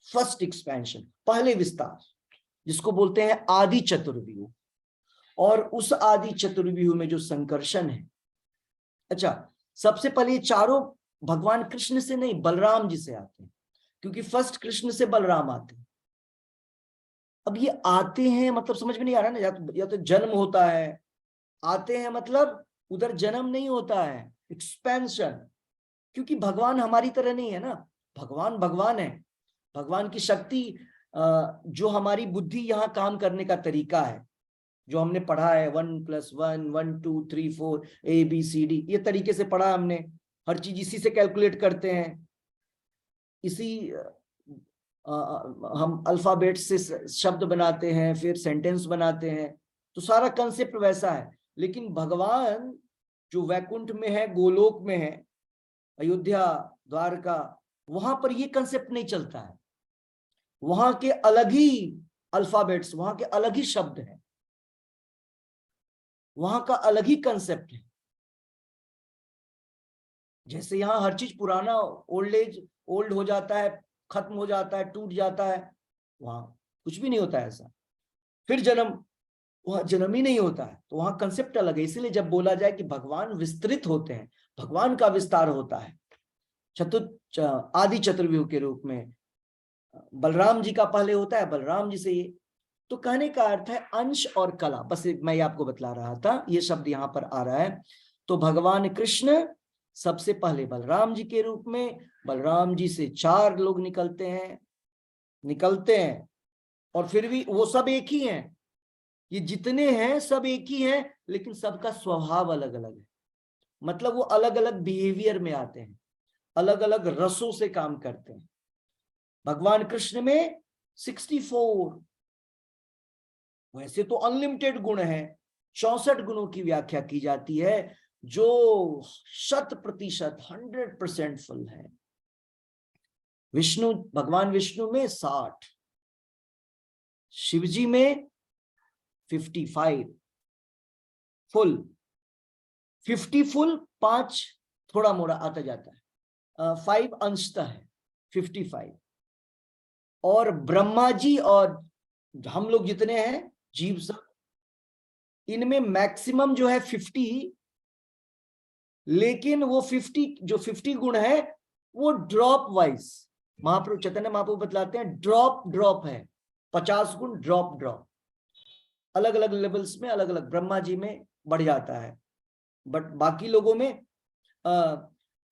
फर्स्ट एक्सपेंशन, पहले विस्तार, जिसको बोलते हैं आदि चतुर्व्यूह। और उस आदि चतुर्व्यूह में जो संकर्षण है, अच्छा सबसे पहले ये चारों भगवान कृष्ण से नहीं, बलराम जी से आते हैं, क्योंकि फर्स्ट कृष्ण से बलराम आते हैं। अब ये आते हैं मतलब समझ में नहीं आ रहा ना, या तो जन्म होता है, आते हैं मतलब उधर जन्म नहीं होता है, एक्सपेंशन। क्योंकि भगवान हमारी तरह नहीं है ना, भगवान भगवान है। भगवान की शक्ति जो हमारी बुद्धि यहाँ काम करने का तरीका है, जो हमने पढ़ा है 1+1 1 2 3 4 ABCD, ये तरीके से पढ़ा हमने, हर चीज इसी से कैलकुलेट करते हैं, इसी हम अल्फाबेट से शब्द बनाते हैं, फिर सेंटेंस बनाते हैं, तो सारा कंसेप्ट वैसा है। लेकिन भगवान जो वैकुंठ में है, गोलोक में है, अयोध्या, द्वारका, वहां पर ये कंसेप्ट नहीं चलता है। वहां के अलग ही अल्फाबेट्स, वहां के अलग ही शब्द हैं, वहां का अलग ही कंसेप्ट है। जैसे यहाँ हर चीज पुराना, ओल्ड हो जाता है, खत्म हो जाता है, टूट जाता है, वहां कुछ भी नहीं होता है ऐसा। फिर जन्म, वहां जन्म ही नहीं होता है, तो वहां कंसेप्ट अलग है। इसीलिए जब बोला जाए कि भगवान विस्तृत होते हैं, भगवान का विस्तार होता है आदि चतुर्व्यूह के रूप में, बलराम जी का पहले होता है, बलराम जी से ये, तो कहने का अर्थ है अंश और कला। बस मैं ये आपको बतला रहा था, ये शब्द यहाँ पर आ रहा है। तो भगवान कृष्ण सबसे पहले बलराम जी के रूप में, बलराम जी से 4 लोग निकलते हैं, और फिर भी वो सब एक ही हैं, ये जितने हैं सब एक ही हैं, लेकिन सबका स्वभाव अलग अलग है। मतलब वो अलग अलग बिहेवियर में आते हैं, अलग अलग रसों से काम करते हैं। भगवान कृष्ण में 64, वैसे तो अनलिमिटेड गुण है, 64 गुणों की व्याख्या की जाती है, जो 100% 100% फुल है। भगवान विष्णु में 60, शिवजी में 55 फुल, 50 फुल, 5 थोड़ा मोड़ा आता जाता है, 5 अंशतः है, 55। और ब्रह्मा जी और हम लोग जितने हैं जीव सब, इनमें मैक्सिमम जो है 50, लेकिन वो 50 गुण है वो ड्रॉप वाइज, महाप्रभु चैतन्य महाप्रभु बतलाते हैं ड्रॉप है, 50 गुण ड्रॉप, अलग अलग लेवल्स में, अलग अलग। ब्रह्मा जी में बढ़ जाता है, बट बाकी लोगों में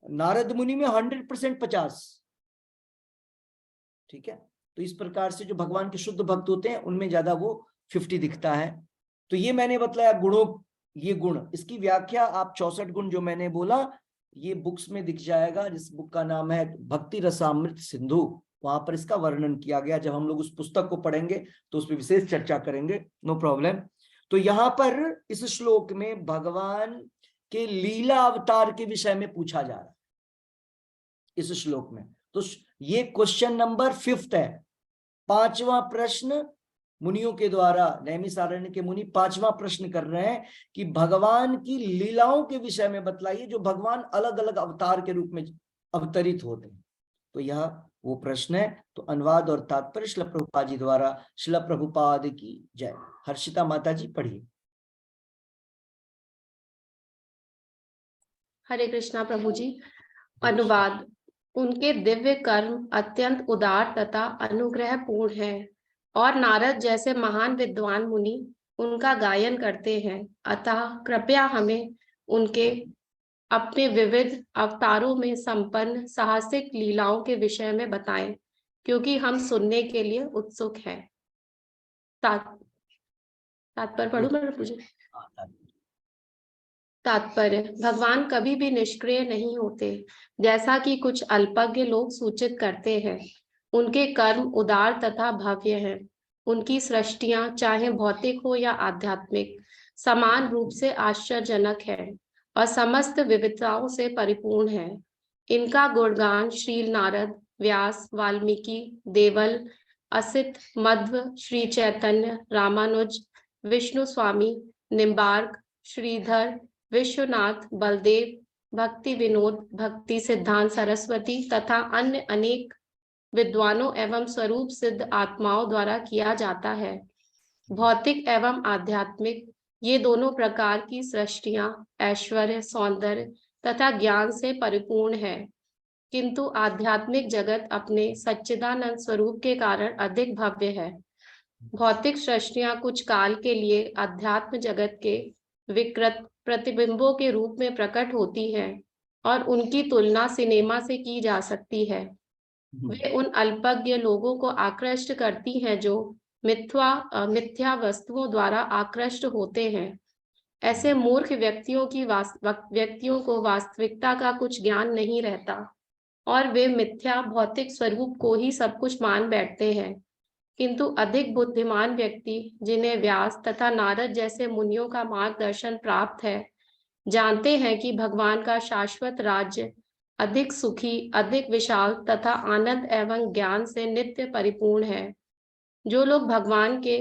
नारद मुनि में 100% 50, ठीक है। तो इस प्रकार से जो भगवान के शुद्ध भक्त होते हैं उनमें ज्यादा वो 50 दिखता है। तो ये मैंने बतलाया गुणों, ये गुण, इसकी व्याख्या आप 64 गुण जो मैंने बोला, ये बुक्स में दिख जाएगा, जिस बुक का नाम है भक्ति रसामृत सिंधु, वहां पर इसका वर्णन किया गया। जब हम लोग उस पुस्तक को पढ़ेंगे तो उस पर विशेष चर्चा करेंगे, नो प्रॉब्लम। तो यहाँ पर इस श्लोक में भगवान के लीला अवतार के विषय में पूछा जा रहा है इस श्लोक में। तो ये क्वेश्चन नंबर 5 है, 5वां प्रश्न मुनियों के द्वारा, नैमिषारण्य के मुनि 5वां प्रश्न कर रहे हैं कि भगवान की लीलाओं के विषय में बतलाइए, जो भगवान अलग अलग अवतार के रूप में अवतरित होते हैं। तो यह वो प्रश्न है। तो अनुवाद और तात्पर्य श्रील प्रभुपाद जी द्वारा। श्रील प्रभुपाद की जय। हर्षिता माता जी पढ़िए। हरे कृष्णा प्रभु जी। अनुवाद। उनके दिव्य कर्म अत्यंत उदार तथा अनुग्रह पूर्ण है, और नारद जैसे महान विद्वान मुनि उनका गायन करते हैं। अतः कृपया हमें उनके अपने विविध अवतारों में संपन्न साहसिक लीलाओं के विषय में बताएं, क्योंकि हम सुनने के लिए उत्सुक हैं। तात्पर्य पढ़ूं मैं प्रभु जी? तात्पर्य। भगवान कभी भी निष्क्रिय नहीं होते, जैसा कि कुछ अल्पज्ञ लोग सूचित करते हैं। उनके कर्म उदार तथा भव्य हैं, उनकी सृष्टियां चाहे भौतिक हो या आध्यात्मिक समान रूप से आश्चर्यजनक है और समस्त विविधताओं से परिपूर्ण है। इनका गुणगान श्री नारद, व्यास, वाल्मीकि, देवल, असित, मध्व, श्री चैतन्य, रामानुज, विष्णु स्वामी, निम्बार्क, श्रीधर, विश्वनाथ, बलदेव, भक्ति विनोद, भक्ति सिद्धांत सरस्वती तथा अन्य अनेक विद्वानों एवं स्वरूप सिद्ध आत्माओं द्वारा किया जाता है। भौतिक एवं आध्यात्मिक ये दोनों प्रकार की सृष्टियां ऐश्वर्य, सौंदर्य तथा ज्ञान से परिपूर्ण है, किंतु आध्यात्मिक जगत अपने सच्चिदानंद स्वरूप के कारण अधिक भव्य है। भौतिक सृष्टियां कुछ काल के लिए अध्यात्म जगत के विकृत प्रतिबिंबों के रूप में प्रकट होती हैं और उनकी तुलना सिनेमा से की जा सकती है। वे उन अल्पज्ञ लोगों को आकृष्ट करती हैं जो मिथ्या वस्तुओं द्वारा आकृष्ट होते हैं। ऐसे मूर्ख व्यक्तियों को वास्तविकता का कुछ ज्ञान नहीं रहता और वे मिथ्या भौतिक स्वरूप को ही सब कुछ मान बैठते हैं। किंतु अधिक बुद्धिमान व्यक्ति, जिन्हें व्यास तथा नारद जैसे मुनियों का मार्गदर्शन प्राप्त है, जानते हैं कि भगवान का शाश्वत राज्य अधिक सुखी, अधिक विशाल तथा आनंद एवं ज्ञान से नित्य परिपूर्ण है। जो लोग भगवान के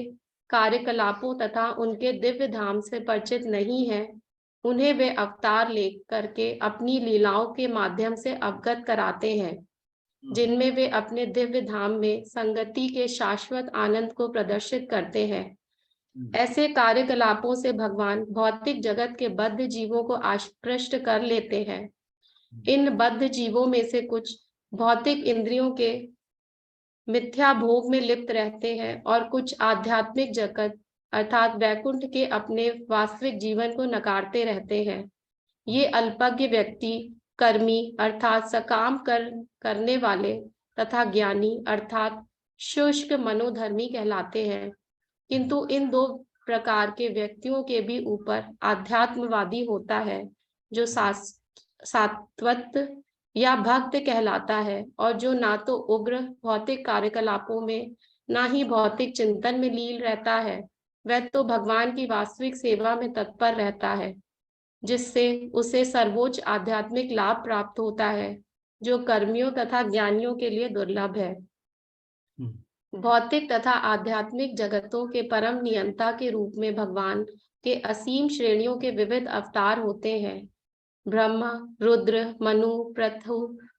कार्यकलापों तथा उनके दिव्य धाम से परिचित नहीं हैं, उन्हें वे अवतार ले करके अपनी लीलाओं के माध्यम से अवगत कराते हैं, जिनमें वे अपने दिव्य धाम में संगति के शाश्वत आनंद को प्रदर्शित करते हैं। ऐसे कार्यकलापों से भगवान भौतिक जगत के बद्ध जीवों को आकृष्ट कर लेते हैं। इन बद्ध जीवों में से कुछ भौतिक इंद्रियों के मिथ्या भोग में लिप्त रहते हैं और कुछ आध्यात्मिक जगत अर्थात वैकुंठ के अपने वास्तविक जीवन को नकारते रहते हैं। ये अल्पज्ञ व्यक्ति कर्मी अर्थात सकाम करने वाले तथा ज्ञानी अर्थात शुष्क मनोधर्मी कहलाते हैं। किंतु इन दो प्रकार के व्यक्तियों के भी ऊपर आध्यात्मवादी होता है, जो सात्वत या भक्त कहलाता है और जो ना तो उग्र भौतिक कार्यकलापों में ना ही भौतिक चिंतन में लीन रहता है, वह तो भगवान की वास्तविक सेवा में तत्पर रहता है, जिससे उसे सर्वोच्च आध्यात्मिक लाभ प्राप्त होता है, जो कर्मियों तथा ज्ञानियों के लिए दुर्लभ है। भौतिक तथा आध्यात्मिक जगतों के परम नियंता के रूप में भगवान के असीम श्रेणियों के विविध अवतार होते हैं। ब्रह्मा, रुद्र, मनु, पृथु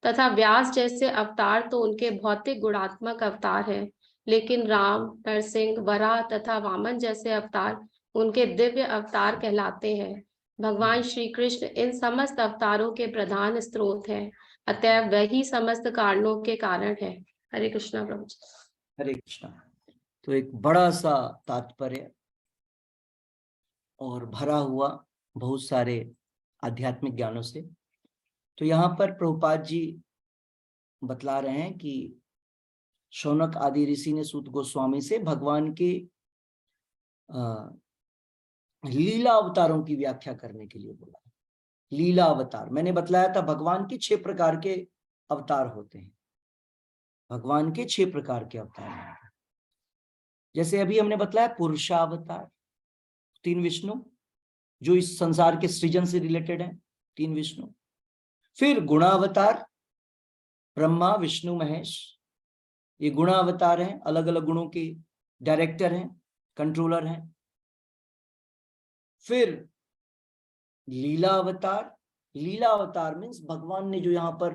तथा व्यास जैसे अवतार तो उनके भौतिक गुणात्मक अवतार हैं, लेकिन राम, नरसिंह, वराह तथा वामन जैसे अवतार उनके दिव्य अवतार कहलाते हैं। भगवान श्री कृष्ण इन समस्त अवतारों के प्रधान स्रोत हैं, अतएव वही समस्त कारणों के कारण है। हरे कृष्णा प्रभु जी। हरे कृष्णा। तो एक बड़ा सा तात्पर्य और भरा हुआ बहुत सारे आध्यात्मिक ज्ञानों से। तो यहाँ पर प्रभुपाद जी बतला रहे हैं कि शौनक आदि ऋषि ने सूत गोस्वामी से भगवान के लीला अवतारों की व्याख्या करने के लिए बोला। लीला अवतार मैंने बतलाया था, भगवान के 6 प्रकार के अवतार होते हैं। भगवान के 6 प्रकार के अवतार हैं। जैसे अभी हमने बतलाया पुरुषावतार 3 विष्णु, जो इस संसार के सृजन से रिलेटेड है, 3 विष्णु। फिर गुणावतार ब्रह्मा, विष्णु, महेश, ये गुणावतार हैं, अलग अलग गुणों के डायरेक्टर हैं, कंट्रोलर हैं। फिर लीला अवतार, लीला अवतार मीन्स भगवान ने जो यहाँ पर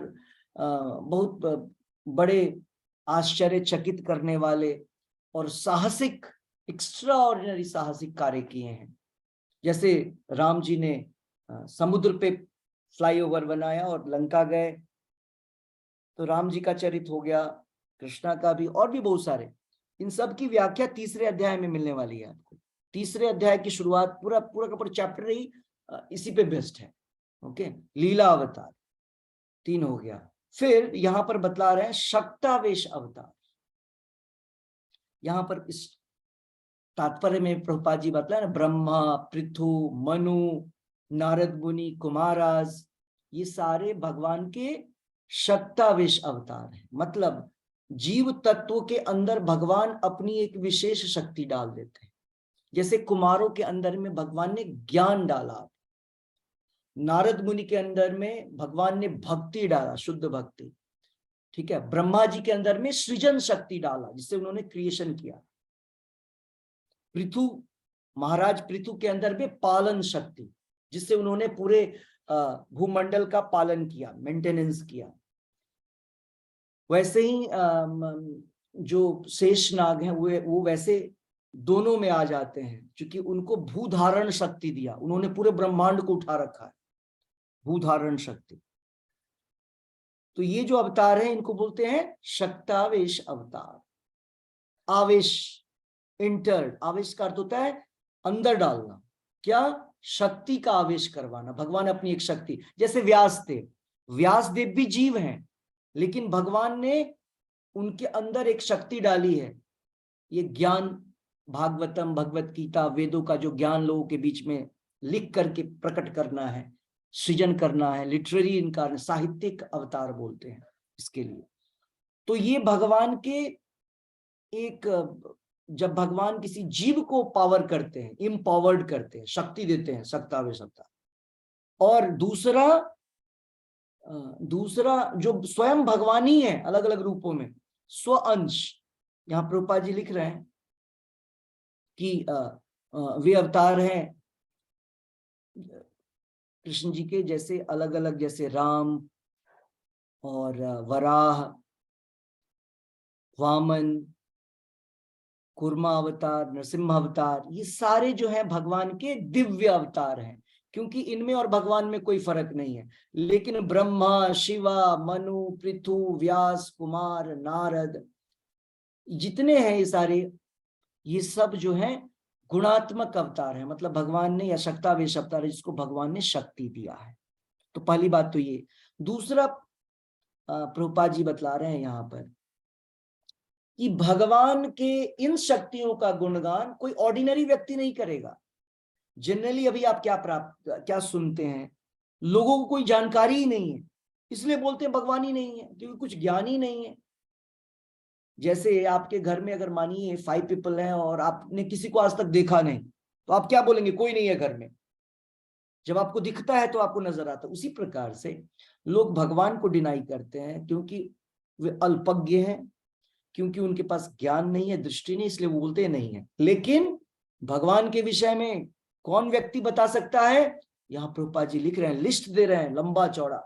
बहुत बड़े आश्चर्यचकित करने वाले और साहसिक, एक्स्ट्रा ऑर्डिनरी साहसिक कार्य किए हैं। जैसे राम जी ने समुद्र पे फ्लाईओवर बनाया और लंका गए, तो राम जी का चरित्र हो गया, कृष्णा का भी, और भी बहुत सारे। इन सब की व्याख्या 3रे अध्याय में मिलने वाली है आपको। 3रे अध्याय की शुरुआत पूरा का पूरा चैप्टर ही इसी पे बेस्ड है। ओके, लीला अवतार 3 हो गया। फिर यहां पर बतला रहे हैं शक्तावेश अवतार। यहां पर इस तात्पर्य में प्रभुपाद जी बतला ना, ब्रह्मा, पृथु, मनु, नारद मुनि, कुमाराज, ये सारे भगवान के शक्तावेश अवतार हैं। मतलब जीव तत्व के अंदर भगवान अपनी एक विशेष शक्ति डाल देते हैं। जैसे कुमारों के अंदर में भगवान ने ज्ञान डाला, नारद मुनि के अंदर में भगवान ने भक्ति डाला, शुद्ध भक्ति, ठीक है। ब्रह्मा जी के अंदर में सृजन शक्ति डाला, जिससे उन्होंने क्रिएशन किया। पृथु, महाराज पृथु के अंदर में पालन शक्ति, जिससे उन्होंने पूरे भूमंडल का पालन किया, मेंटेनेंस किया। वैसे ही जो शेषनाग हैं वो वैसे दोनों में आ जाते हैं, क्योंकि उनको भूधारण शक्ति दिया, उन्होंने पूरे ब्रह्मांड को उठा रखा है, भूधारण शक्ति। तो ये जो अवतार है इनको बोलते हैं शक्तावेश अवतार। आवेश, इंटर्ड, आवेश का अर्थ होता है अंदर डालना, क्या? शक्ति का आवेश करवाना। भगवान अपनी एक शक्ति, जैसे व्यासदेव, व्यासदेव भी जीव हैं, लेकिन भगवान ने उनके अंदर एक शक्ति डाली है, ये ज्ञान, भागवतम, भगवत गीता, वेदों का जो ज्ञान लोगों के बीच में लिख करके प्रकट करना है, सृजन करना है, लिटरेरी इनका साहित्यिक अवतार बोलते हैं इसके लिए। तो ये भगवान के एक, जब भगवान किसी जीव को पावर करते हैं, इम्पावर्ड करते हैं, शक्ति देते हैं, शक्तावेश अवतार। और दूसरा जो स्वयं भगवान ही है, अलग अलग रूपों में, स्व अंश। यहाँ प्रभुपाद जी लिख रहे हैं कि वे अवतार हैं कृष्ण जी के, जैसे अलग अलग, जैसे राम और वराह, वामन, कुर्मा अवतार, नरसिम्हा अवतार, ये सारे जो हैं भगवान के दिव्य अवतार हैं, क्योंकि इनमें और भगवान में कोई फर्क नहीं है। लेकिन ब्रह्मा, शिवा, मनु, पृथु, व्यास, कुमार, नारद, जितने हैं ये सारे, ये सब जो हैं गुणात्मक अवतार है, मतलब भगवान ने, या शक्तावेश अवतार है, जिसको भगवान ने शक्ति दिया है। तो पहली बात तो ये। दूसरा प्रभुपाद जी बतला रहे हैं यहाँ पर कि भगवान के इन शक्तियों का गुणगान कोई ऑर्डिनरी व्यक्ति नहीं करेगा। जनरली अभी आप क्या सुनते हैं, लोगों को कोई जानकारी ही नहीं है, इसलिए बोलते हैं भगवान ही नहीं है, क्योंकि कुछ ज्ञान ही नहीं है। जैसे आपके घर में अगर मानिए 5 पीपल हैं और आपने किसी को आज तक देखा नहीं, तो आप क्या बोलेंगे? कोई नहीं है घर में। जब आपको दिखता है तो आपको नजर आता है। उसी प्रकार से लोग भगवान को डिनाई करते हैं, क्योंकि वे अल्पज्ञ हैं, क्योंकि उनके पास ज्ञान नहीं है, दृष्टि नहीं, इसलिए वो बोलते नहीं है। लेकिन भगवान के विषय में कौन व्यक्ति बता सकता है? यहाँ प्रभुपाद जी लिख रहे हैं, लिस्ट दे रहे हैं लंबा चौड़ा।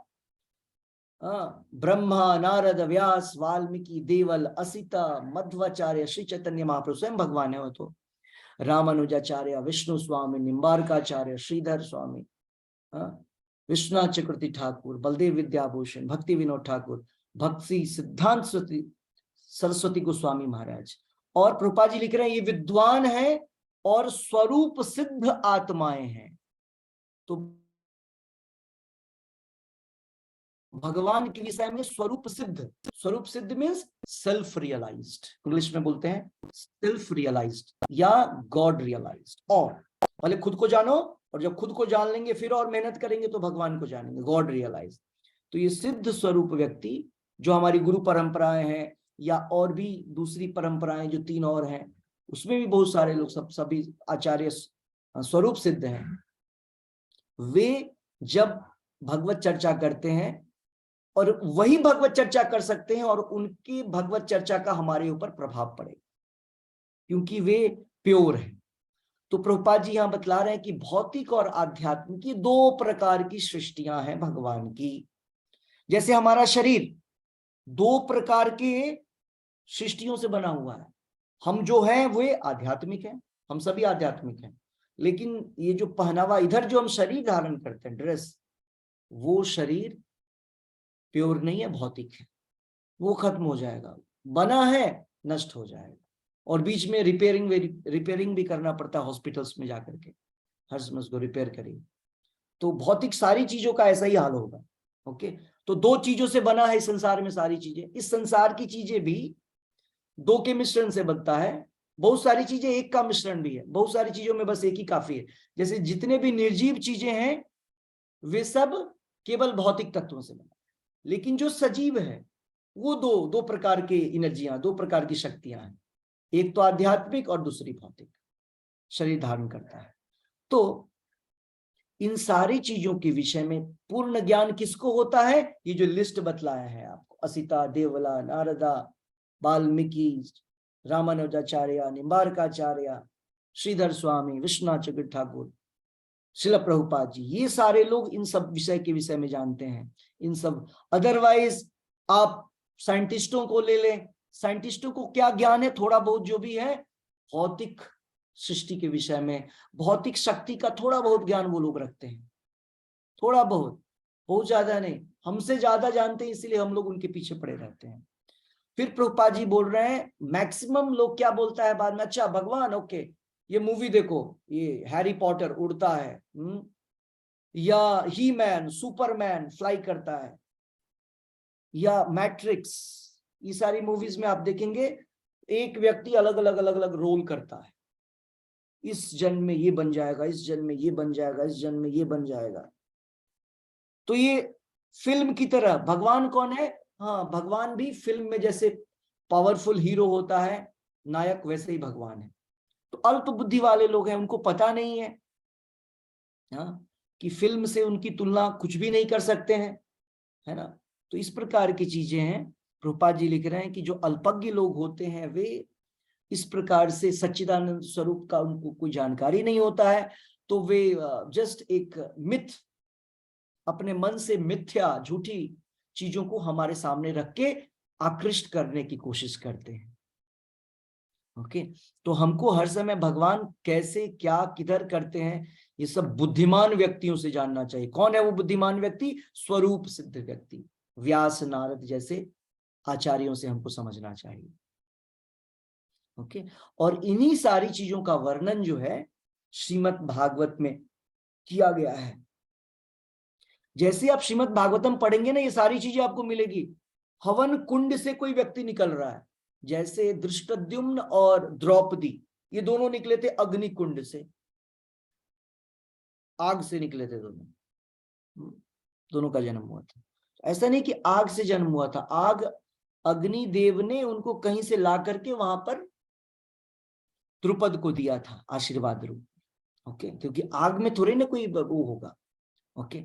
ब्रह्मा, नारद, व्यास, वाल्मीकि, देवल, असिता, मध्वाचार्य, श्री चैतन्य महाप्रभु स्वयं भगवान है वो तो, रामानुजाचार्य, विष्णु स्वामी, निम्बार्काचार्य, श्रीधर स्वामी, विश्वनाथ चक्रवर्ती ठाकुर, बलदेव विद्याभूषण, भक्ति विनोद ठाकुर, भक्ति सिद्धांत सरस्वती गोस्वामी महाराज। और प्रभुपाद जी लिख रहे हैं ये विद्वान है और स्वरूप सिद्ध आत्माएं हैं। तो भगवान के विषय में स्वरूप सिद्ध मीन्स सेल्फ रियलाइज्ड, इंग्लिश में बोलते हैं सेल्फ रियलाइज्ड या गॉड रियलाइज्ड। और पहले खुद को जानो, और जब खुद को जान लेंगे फिर और मेहनत करेंगे तो भगवान को जानेंगे, गॉड रियलाइज्ड। तो ये सिद्ध स्वरूप व्यक्ति, जो हमारी गुरु परंपराएं हैं या और भी दूसरी परंपराएं जो 3 और हैं, उसमें भी बहुत सारे लोग, सभी आचार्य स्वरूप सिद्ध हैं। वे जब भगवत चर्चा करते हैं, और वही भगवत चर्चा कर सकते हैं, और उनकी भगवत चर्चा का हमारे ऊपर प्रभाव पड़ेगा, क्योंकि वे प्योर हैं। तो प्रभुपाद जी यहाँ बतला रहे हैं कि भौतिक और आध्यात्मिक की 2 प्रकार की सृष्टियां हैं भगवान की। जैसे हमारा शरीर 2 प्रकार के सृष्टियों से बना हुआ है। हम जो हैं वे आध्यात्मिक हैं, हम सभी आध्यात्मिक हैं, लेकिन ये जो पहनावा, इधर जो हम शरीर धारण करते हैं, ड्रेस, वो शरीर प्योर नहीं है, भौतिक है, वो खत्म हो जाएगा, बना है नष्ट हो जाएगा, और बीच में रिपेयरिंग भी करना पड़ता है हॉस्पिटल्स में जाकर के, हर समय उसको रिपेयर करिए। तो भौतिक सारी चीजों का ऐसा ही हाल होगा। ओके, तो 2 चीजों से बना है इस संसार में सारी चीजें। इस संसार की चीजें भी 2 के मिश्रण से बनता है, बहुत सारी चीजें 1 का मिश्रण भी है, बहुत सारी चीजों में बस 1 ही काफी है। जैसे जितने भी निर्जीव चीजें हैं वे सब केवल भौतिक तत्वों से बना, लेकिन जो सजीव है वो दो प्रकार के एनर्जियां, दो प्रकार की शक्तियां हैं, एक तो आध्यात्मिक और दूसरी भौतिक, शरीर धारण करता है। तो इन सारी चीजों के विषय में पूर्ण ज्ञान किसको होता है? ये जो लिस्ट बतलाया है आपको, असिता, देवला, नारदा, वाल्मीकि, रामानुजाचार्य, निम्बारकाचार्य, श्रीधर स्वामी, विश्वनाथ ठाकुर, शिला प्रभुपाद जी, ये सारे लोग इन सब विषय के विषय में जानते हैं, इन सब। अदरवाइज आप साइंटिस्टों को ले लें, साइंटिस्टों को क्या ज्ञान है? थोड़ा बहुत जो भी है भौतिक सृष्टि के विषय में, भौतिक शक्ति का थोड़ा बहुत ज्ञान वो लोग रखते हैं, थोड़ा बहुत ज्यादा नहीं। हमसे ज्यादा जानते हैं, इसीलिए हम लोग उनके पीछे पड़े रहते हैं। फिर प्रभुपाद जी बोल रहे हैं, मैक्सिमम लोग क्या बोलता है बाद में, अच्छा भगवान, ओके ये मूवी देखो, ये हैरी पॉटर उड़ता है, या ही मैन, सुपरमैन फ्लाई करता है, या मैट्रिक्स, ये सारी मूवीज में आप देखेंगे एक व्यक्ति अलग अलग रोल करता है, इस जन्म में ये बन जाएगा, इस जन्म में ये बन जाएगा, इस जन्म में ये बन जाएगा। तो ये फिल्म की तरह भगवान कौन है? हाँ, भगवान भी फिल्म में जैसे पावरफुल हीरो होता है नायक, वैसे ही भगवान है। तो अल्प बुद्धि वाले लोग हैं, उनको पता नहीं है कि फिल्म से उनकी तुलना कुछ भी नहीं कर सकते हैं, है ना। तो इस प्रकार की चीजें हैं। प्रभुपाद जी लिख रहे हैं कि जो अल्पज्ञ लोग होते हैं वे इस प्रकार से सच्चिदानंद स्वरूप का उनको कोई जानकारी नहीं होता है, तो वे जस्ट एक मिथ, अपने मन से मिथ्या झूठी चीजों को हमारे सामने रख के आकृष्ट करने की कोशिश करते हैं। ओके, तो हमको हर समय भगवान कैसे, क्या, किधर करते हैं, ये सब बुद्धिमान व्यक्तियों से जानना चाहिए। कौन है वो बुद्धिमान व्यक्ति? स्वरूप सिद्ध व्यक्ति, व्यास, नारद जैसे आचार्यों से हमको समझना चाहिए। ओके, और इन्हीं सारी चीजों का वर्णन जो है श्रीमद् भागवत में किया गया है। जैसे आप श्रीमद् भागवतम पढ़ेंगे ना, ये सारी चीजें आपको मिलेगी। हवन कुंड से कोई व्यक्ति निकल रहा है, जैसे धृष्टद्युम्न और द्रौपदी, ये दोनों निकले थे अग्नि कुंड से, आग से निकले थे दोनों का जन्म हुआ था। ऐसा नहीं कि आग से जन्म हुआ था, आग अग्नि देव ने उनको कहीं से ला करके वहां पर द्रुपद को दिया था आशीर्वाद रूप। ओके, क्योंकि आग में थोड़े ना कोई वो होगा। ओके,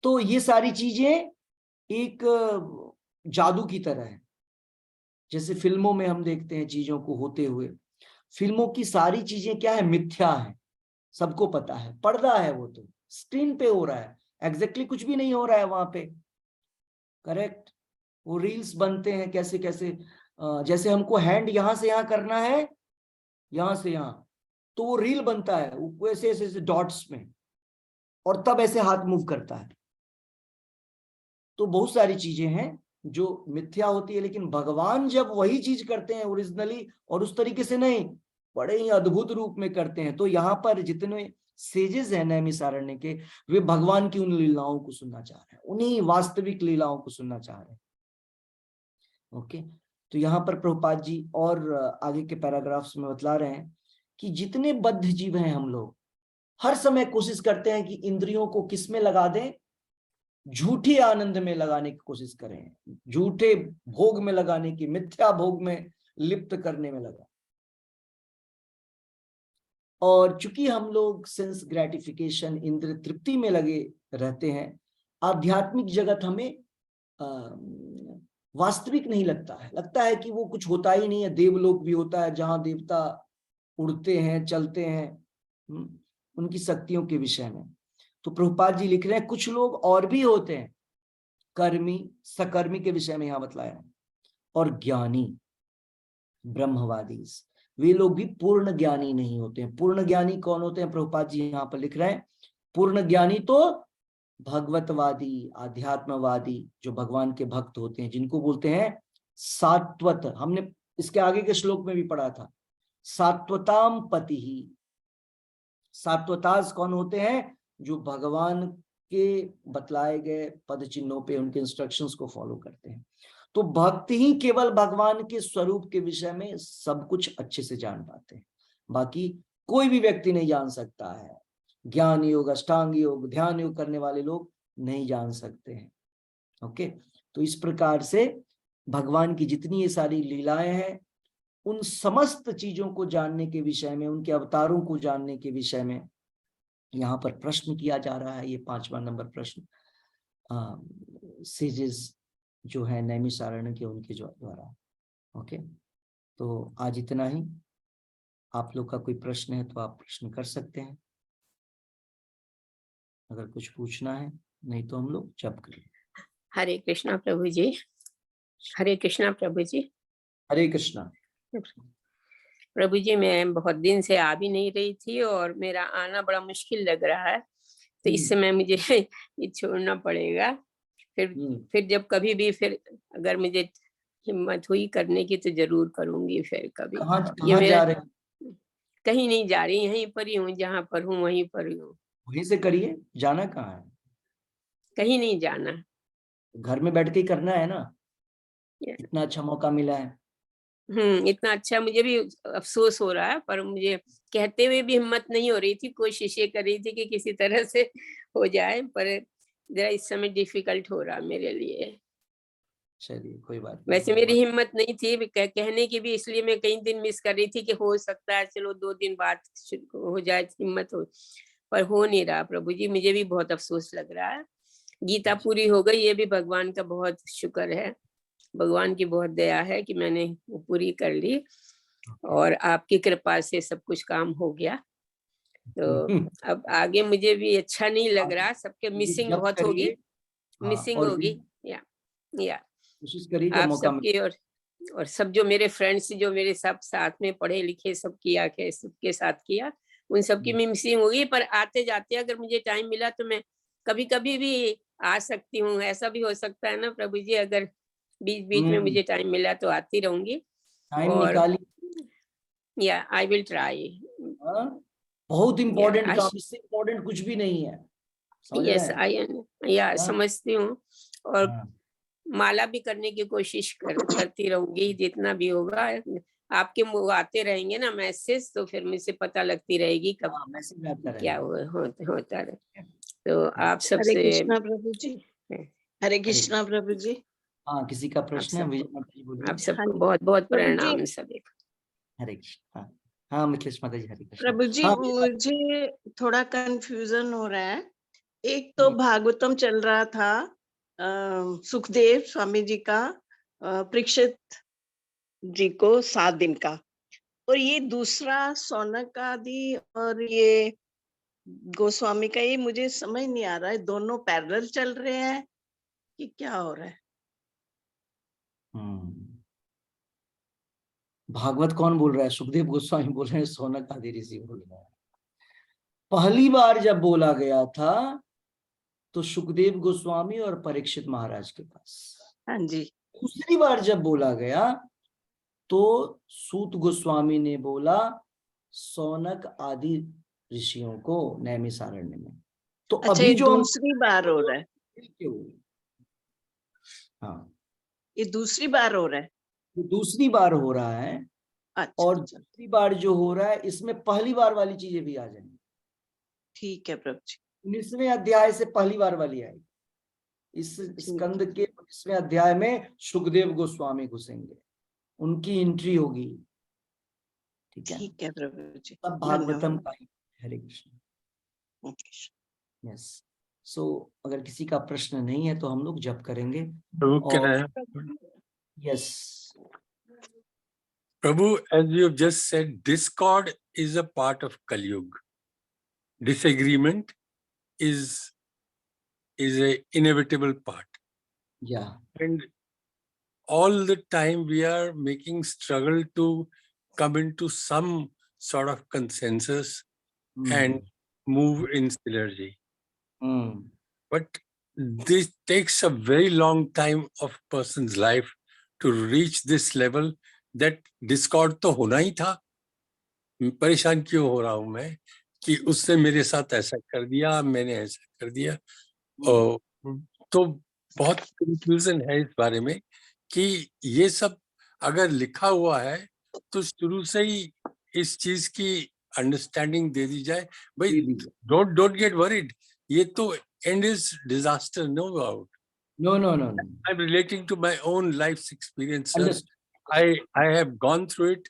तो ये सारी चीजें एक जादू की तरह है। जैसे फिल्मों में हम देखते हैं चीजों को होते हुए, फिल्मों की सारी चीजें क्या है? मिथ्या है, सबको पता है, पर्दा है, वो तो स्क्रीन पे हो रहा है, एग्जैक्टली कुछ भी नहीं हो रहा है वहां पे। करेक्ट, वो रील्स बनते हैं कैसे कैसे, जैसे हमको हैंड यहां से यहां करना है, यहां से यहां, तो वो रील बनता है वैसे ऐसे डॉट्स में, और तब ऐसे हाथ मूव करता है। तो बहुत सारी चीजें हैं जो मिथ्या होती है, लेकिन भगवान जब वही चीज करते हैं ओरिजिनली, और उस तरीके से नहीं, बड़े ही अद्भुत रूप में करते हैं। तो यहाँ पर जितने सेजेस हैं नैमिषारण्य के, वे भगवान की उन लीलाओं को सुनना चाह रहे हैं, उन्हीं वास्तविक लीलाओं को सुनना चाह रहे हैं। ओके, तो यहाँ पर प्रभुपाद जी और आगे के पैराग्राफ्स में बतला रहे हैं कि जितने बद्ध जीव हैं हम लोग हर समय कोशिश करते हैं कि इंद्रियों को किस में लगा दें? झूठे आनंद में लगाने की कोशिश करें, झूठे भोग में लगाने की, मिथ्या भोग में लिप्त करने में लगा। और चूंकि हम लोग सेंस ग्रेटिफिकेशन, इंद्र तृप्ति में लगे रहते हैं, आध्यात्मिक जगत हमें वास्तविक नहीं लगता है, लगता है कि वो कुछ होता ही नहीं है। देवलोक भी होता है जहां देवता उड़ते हैं, चलते हैं, उनकी शक्तियों के विषय में। तो प्रभुपाद जी लिख रहे हैं कुछ लोग और भी होते हैं, कर्मी, सकर्मी के विषय में यहां बतलाया है, और ज्ञानी, ब्रह्मवादी, वे लोग भी पूर्ण ज्ञानी नहीं होते हैं। पूर्ण ज्ञानी कौन होते हैं? प्रभुपाद जी यहाँ पर लिख रहे हैं, पूर्ण ज्ञानी तो भगवतवादी, आध्यात्मवादी, जो भगवान के भक्त होते हैं, जिनको बोलते हैं सात्वत। हमने इसके आगे के श्लोक में भी पढ़ा था, सात्वताम पति ही। सात्वताज कौन होते हैं? जो भगवान के बतलाए गए पद चिन्हों पे, उनके इंस्ट्रक्शंस को फॉलो करते हैं। तो भक्त ही केवल भगवान के स्वरूप के विषय में सब कुछ अच्छे से जान पाते हैं, बाकी कोई भी व्यक्ति नहीं जान सकता है। ज्ञान योग, अष्टांग योग, ध्यान योग करने वाले लोग नहीं जान सकते हैं। ओके, तो इस प्रकार से भगवान की जितनी ये सारी लीलाएं हैं उन समस्त चीजों को जानने के विषय में, उनके अवतारों को जानने के विषय में यहाँ पर प्रश्न किया जा रहा है। ये 5वां नंबर प्रश्न सेजेस जो है नैमिषारण्य के, उनके जो द्वारा। ओके, तो आज इतना ही। आप लोग का कोई प्रश्न है तो आप प्रश्न कर सकते हैं, अगर कुछ पूछना है, नहीं तो हम लोग जप करें। हरे कृष्णा प्रभु जी। हरे कृष्णा प्रभु जी। हरे कृष्णा प्रभु जी, मैं बहुत दिन से आ भी नहीं रही थी और मेरा आना बड़ा मुश्किल लग रहा है, तो इस समय मुझे ये छोड़ना पड़ेगा। फिर जब कभी भी फिर अगर मुझे हिम्मत हुई करने की तो जरूर करूंगी। फिर कभी कहाँ जा रहे हैं? कहीं नहीं जा रही, यहीं पर ही हूँ, जहाँ पर हूँ वहीं पर ही हूँ। वहीं से करिए, जाना कहाँ है? कहीं नहीं जाना, घर में बैठ के ही करना है ना। इतना अच्छा मौका मिला है। इतना अच्छा, मुझे भी अफसोस हो रहा है, पर मुझे कहते हुए भी हिम्मत नहीं हो रही थी। कोशिशें कर रही थी कि किसी तरह से हो जाए, पर जरा इस समय डिफिकल्ट हो रहा मेरे लिए। चलिए कोई बात नहीं। वैसे मेरी हिम्मत नहीं थी कहने की भी, इसलिए मैं कई दिन मिस कर रही थी कि हो सकता है चलो 2 दिन बाद हो जाए, हिम्मत हो, पर हो नहीं रहा। प्रभु जी, मुझे भी बहुत अफसोस लग रहा है। गीता पूरी हो गई, ये भी भगवान का बहुत शुक्र है, भगवान की बहुत दया है कि मैंने वो पूरी कर ली और आपकी कृपा से सब कुछ काम हो गया। तो अब आगे मुझे भी अच्छा नहीं लग रहा, सबके मिसिंग बहुत होगी, मिसिंग होगी। या कोशिश करिए जब आप मौका सबके और सब जो मेरे फ्रेंड्स जो मेरे सब साथ में पढ़े लिखे सब किया के सबके साथ किया, उन सबकी मिसिंग होगी। पर आते जाते अगर मुझे टाइम मिला तो मैं कभी कभी भी आ सकती हूँ। ऐसा भी हो सकता है ना प्रभु जी, अगर बीच बीच में मुझे टाइम मिला तो आती रहूंगी। टाइम और निकालिए। या आई विल ट्राई। बहुत इम्पोर्टेंट काम, इससे इम्पोर्टेंट कुछ भी नहीं है। यस आई समझती हूँ। और माला भी करने की कोशिश करती रहूंगी जितना भी होगा। आपके आते रहेंगे ना मैसेज, तो फिर मुझे पता लगती रहेगी कब क्या होता रहे। तो आप सबसे हरे कृष्णा प्रभु जी। हरे कृष्णा प्रभु जी। हाँ, किसी का प्रश्न है? आप सबको बहुत बहुत प्रणाम सभी। हरे कृष्ण। हाँ मिथिलेश माता जी, हरे कृष्ण। प्रभु जी, मुझे थोड़ा कंफ्यूजन हो रहा है। एक तो भागवतम चल रहा था सुखदेव स्वामी जी का परीक्षित जी को 7 दिन का, और ये दूसरा सौनक आदि और ये गोस्वामी का, ये मुझे समझ नहीं आ रहा है, दोनों पैरेलल चल रहे हैं कि क्या हो रहा है? भागवत कौन बोल रहा है? सुखदेव गोस्वामी बोल रहे हैं, सौनक आदि ऋषि बोल रहे हैं। पहली बार जब बोला गया था तो सुखदेव गोस्वामी और परीक्षित महाराज के पास। हाँ जी। दूसरी बार जब बोला गया तो सूत गोस्वामी ने बोला सौनक आदि ऋषियों को नैमिषारण्य में। तो अच्छा, अभी जो दूसरी बार हो रहा है? हाँ, ये दूसरी बार हो रहा है। दूसरी बार हो रहा है। अच्छा, और दूसरी बार जो हो रहा है इसमें पहली बार वाली चीजें भी आ जाएंगी। ठीक है प्रभु जी। 19वें अध्याय से पहली बार वाली आएगी। इस स्कंद के 19वें अध्याय में सुखदेव गोस्वामी घुसेंगे, उनकी एंट्री होगी। ठीक है, ठीक है प्रभु जी। सब भागवतम का ही। हरे कृष्ण। यस, सो अगर किसी का प्रश्न नहीं है तो हम लोग जप करेंगे। Yes Prabhu, as you have just said, discord is a part of Kali Yuga. Disagreement is a inevitable part. Yeah. And all the time we are making struggle to come into some sort of consensus and move in synergy. But this takes a very long time of person's life to reach this level that discord तो होना ही था। परेशान क्यों हो रहा हूं मैं कि उसने मेरे साथ ऐसा कर दिया, मैंने ऐसा कर दिया। और तो बहुत कंफ्यूजन है इस बारे में कि ये सब अगर लिखा हुआ है तो शुरू से ही इस चीज की अंडरस्टैंडिंग दे दी जाए। भाई डोंट गेट वरीड, ये तो and is disaster, no doubt. No, no, no, no. I'm relating to my own life's experiences. Understood. I have gone through it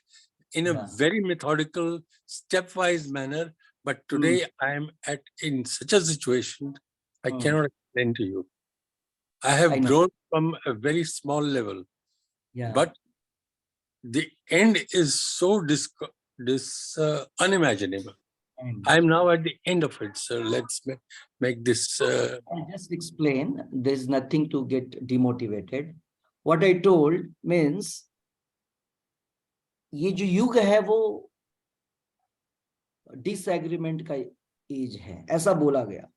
in a Yeah. very methodical, stepwise manner, but today I am in such a situation I cannot explain to you. I have I know. grown from a very small level, Yeah. but the end is so unimaginable. And I am now at the end of it, so let's make this. I'll just explain. There's nothing to get demotivated. What I told means ये जो युग है वो disagreement का as है, ऐसा बोला गया।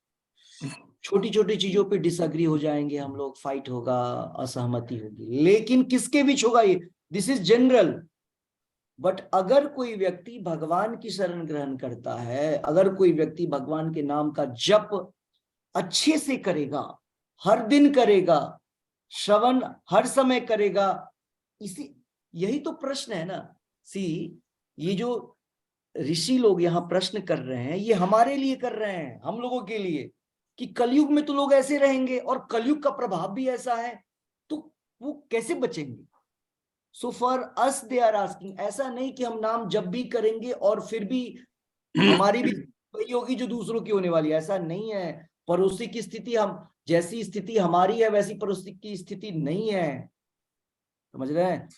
छोटी छोटी चीजों पे डिसएग्री हो जाएंगे हम लोग, फाइट होगा, असहमति होगी, लेकिन किसके बीच होगा ये? This is general. बट अगर कोई व्यक्ति भगवान की शरण ग्रहण करता है, अगर कोई व्यक्ति भगवान के नाम का जप अच्छे से करेगा, हर दिन करेगा, श्रवण हर समय करेगा, इसी यही तो प्रश्न है ना। सी ये जो ऋषि लोग यहाँ प्रश्न कर रहे हैं, ये हमारे लिए कर रहे हैं, हम लोगों के लिए, कि कलयुग में तो लोग ऐसे रहेंगे और कलयुग का प्रभाव भी ऐसा है, तो वो कैसे बचेंगे? So for us they are asking. ऐसा नहीं कि हम नाम जब भी करेंगे और फिर भी हमारी भी वही होगी जो दूसरों की होने वाली है, ऐसा नहीं है। पड़ोसी की स्थिति, हम जैसी स्थिति हमारी है वैसी पड़ोसी की स्थिति नहीं है, समझ रहे हैं?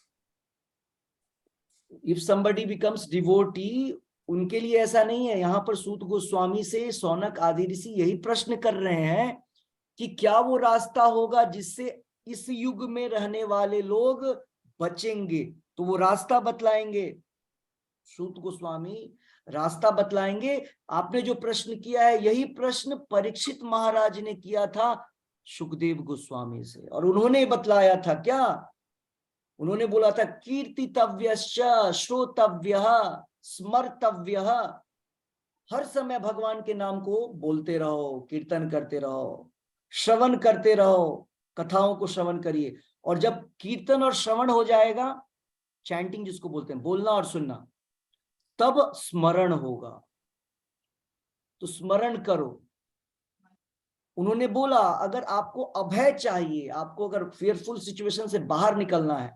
इफ somebody becomes devotee, उनके लिए ऐसा नहीं है। यहाँ पर सूत गोस्वामी से सौनक आदि ऋषि यही प्रश्न कर रहे हैं कि क्या वो रास्ता होगा जिससे इस युग में रहने वाले लोग बचेंगे, तो वो रास्ता बतलाएंगे। सूत गोस्वामी रास्ता बतलाएंगे। आपने जो प्रश्न किया है, यही प्रश्न परीक्षित महाराज ने किया था सुखदेव गोस्वामी से, और उन्होंने बतलाया था क्या? उन्होंने बोला था कीर्तितव्यश्च श्रोतव्यः स्मर्तव्यः। हर समय भगवान के नाम को बोलते रहो, कीर्तन करते रहो, श्रवण करते रहो, कथाओं को श्रवण करिए। और जब कीर्तन और श्रवण हो जाएगा, चैंटिंग जिसको बोलते हैं, बोलना और सुनना, तब स्मरण होगा। तो स्मरण करो। उन्होंने बोला अगर आपको अभय चाहिए, आपको अगर फियरफुल सिचुएशन से बाहर निकलना है,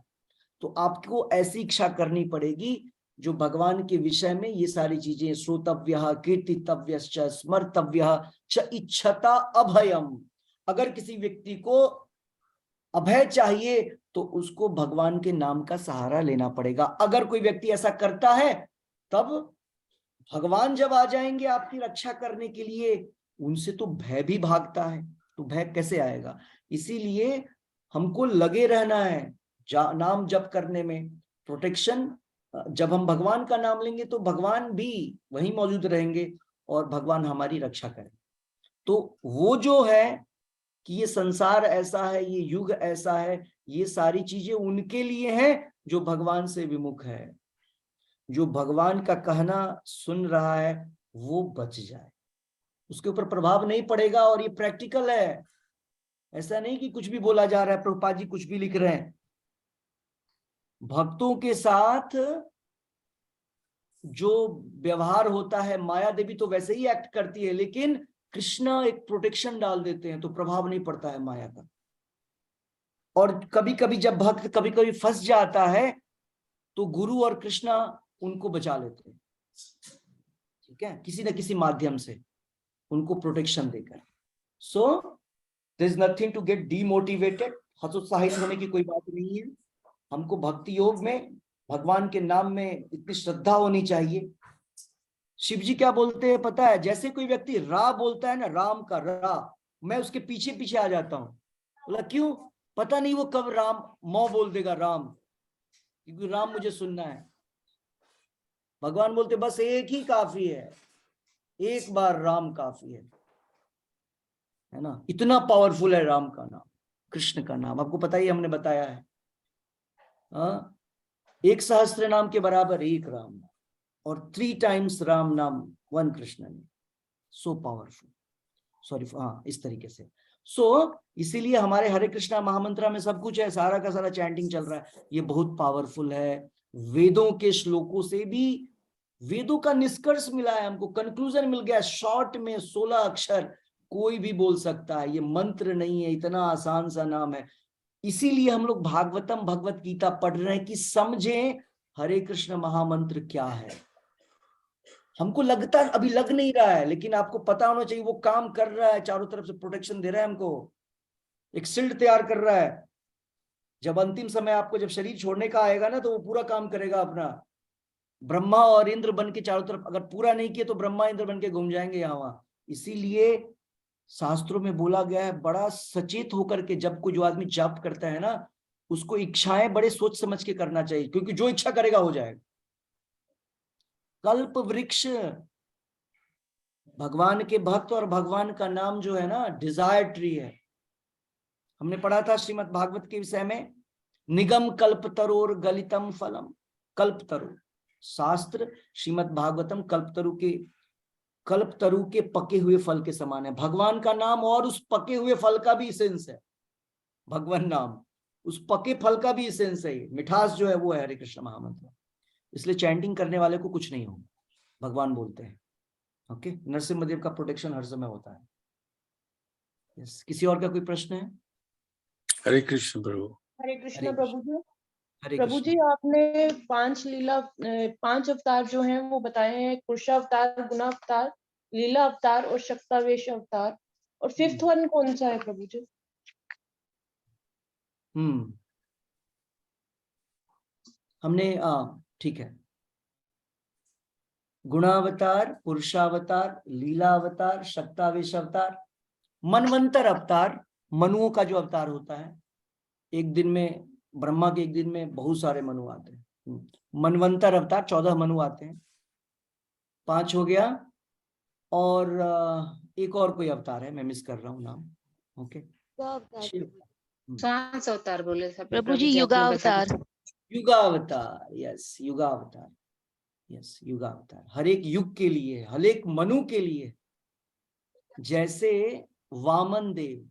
तो आपको ऐसी इच्छा करनी पड़ेगी जो भगवान के विषय में ये सारी चीजें, श्रोतव्यः कीर्तितव्यश्च स्मर्तव्यः च इच्छता अभयम। अगर किसी व्यक्ति को अभय चाहिए तो उसको भगवान के नाम का सहारा लेना पड़ेगा। अगर कोई व्यक्ति ऐसा करता है, तब भगवान जब आ जाएंगे आपकी रक्षा करने के लिए, उनसे तो भय भी भागता है, तो भय कैसे आएगा? इसीलिए हमको लगे रहना है नाम जप करने में। प्रोटेक्शन, जब हम भगवान का नाम लेंगे तो भगवान भी वहीं मौजूद रहेंगे और भगवान हमारी रक्षा करें। तो वो जो है कि ये संसार ऐसा है, ये युग ऐसा है, ये सारी चीजें उनके लिए हैं जो भगवान से विमुख है। जो भगवान का कहना सुन रहा है वो बच जाए, उसके ऊपर प्रभाव नहीं पड़ेगा। और ये प्रैक्टिकल है, ऐसा नहीं कि कुछ भी बोला जा रहा है। प्रभुपाद जी कुछ भी लिख रहे हैं। भक्तों के साथ जो व्यवहार होता है, माया देवी तो वैसे ही एक्ट करती है, लेकिन कृष्ण एक प्रोटेक्शन डाल देते हैं तो प्रभाव नहीं पड़ता है माया का। और कभी कभी जब भक्त कभी कभी फंस जाता है तो गुरु और कृष्ण उनको बचा लेते हैं, ठीक है, किसी न किसी माध्यम से उनको प्रोटेक्शन देकर। So there is nothing to get demotivated. हतोत्साहित होने की कोई बात नहीं है। हमको भक्ति योग में भगवान के नाम में इतनी श्रद्धा होनी चाहिए। शिव जी क्या बोलते हैं पता है? जैसे कोई व्यक्ति रा बोलता है ना, राम का रा, मैं उसके पीछे पीछे आ जाता हूँ। बोला क्यों? पता नहीं वो कब राम मौ बोल देगा राम, क्योंकि राम मुझे सुनना है। भगवान बोलते बस एक ही काफी है, एक बार राम काफी है ना। इतना पावरफुल है राम का नाम, कृष्ण का नाम। आपको पता ही, हमने बताया है। हाँ, 1 सहस्त्र नाम के बराबर एक राम नाम, और 3 times राम नाम 1 कृष्ण ने। So powerful. सॉरी, हाँ, इस तरीके से। सो इसीलिए हमारे हरे कृष्णा महामंत्रा में सब कुछ है, सारा का सारा चैंटिंग चल रहा है। ये बहुत पावरफुल है। वेदों के श्लोकों से भी वेदों का निष्कर्ष मिला है हमको, कंक्लूजन मिल गया। शॉर्ट में 16 अक्षर कोई भी बोल सकता है, ये मंत्र नहीं है, इतना आसान सा नाम है। इसीलिए हम लोग भागवतम भगवत गीता पढ़ रहे हैं कि समझें हरे कृष्ण महामंत्र क्या है। हमको लगता अभी लग नहीं रहा है, लेकिन आपको पता होना चाहिए वो काम कर रहा है, चारों तरफ से प्रोटेक्शन दे रहा है, हमको एक शील्ड तैयार कर रहा है। जब अंतिम समय आपको जब शरीर छोड़ने का आएगा ना, तो वो पूरा काम करेगा अपना। ब्रह्मा और इंद्र बन के चारों तरफ, अगर पूरा नहीं किया तो ब्रह्मा इंद्र बन के घूम जाएंगे यहाँ वहां। इसीलिए शास्त्रों में बोला गया है बड़ा सचेत होकर के, जब कोई जो आदमी जाप करता है ना, उसको इच्छाएं बड़े सोच समझ के करना चाहिए, क्योंकि जो इच्छा करेगा हो जाएगा। कल्प वृक्ष भगवान के भक्त और भगवान का नाम जो है ना, डिजायर ट्री है। हमने पढ़ा था श्रीमद् भागवत के विषय में, निगम कल्पतरोर गलितम फलम। कल्पतरु शास्त्र श्रीमद् भागवतम कल्पतरु के पके हुए फल के समान है। भगवान का नाम और उस पके हुए फल का भी इसेंस है। भगवान नाम उस पके फल का भी इसेंस है। मिठास जो है वो है हरे कृष्ण महामंत्र। इसलिए चैंटिंग करने वाले को कुछ नहीं होगा, भगवान बोलते हैं। ओके, नरसिम्हदेव का प्रोटेक्शन हर समय होता है। यस, किसी और का कोई प्रश्न है? हरे कृष्ण प्रभु। हरे कृष्ण प्रभु जी। हरे प्रभु जी, आपने 5 अवतार जो हैं वो बताए हैं, पुरुषावतार, गुणावतार, लीला अवतार और शक्तावेश अवतार, और 5th वन कौन सा है प्रभु जी? हमने ठीक है, गुणावतार, पुरुषावतार, लीला अवतार, शक्तावेश अवतार, मनवंतर अवतार, मनुओं का जो अवतार होता है। एक दिन में ब्रह्मा के एक दिन में बहुत सारे मनु आते हैं। मनवंतर अवतार 14 मनु आते हैं, 5 हो गया। और एक और कोई अवतार है, मैं मिस कर रहा हूँ नाम। ओके, सांस अवतार बोले थे प्रभु जी, युगावतार। युगावतार, यस, युगावतार, यस, युगावतार। हर एक युग के लिए, हर एक मनु के लिए। जैसे वामन देव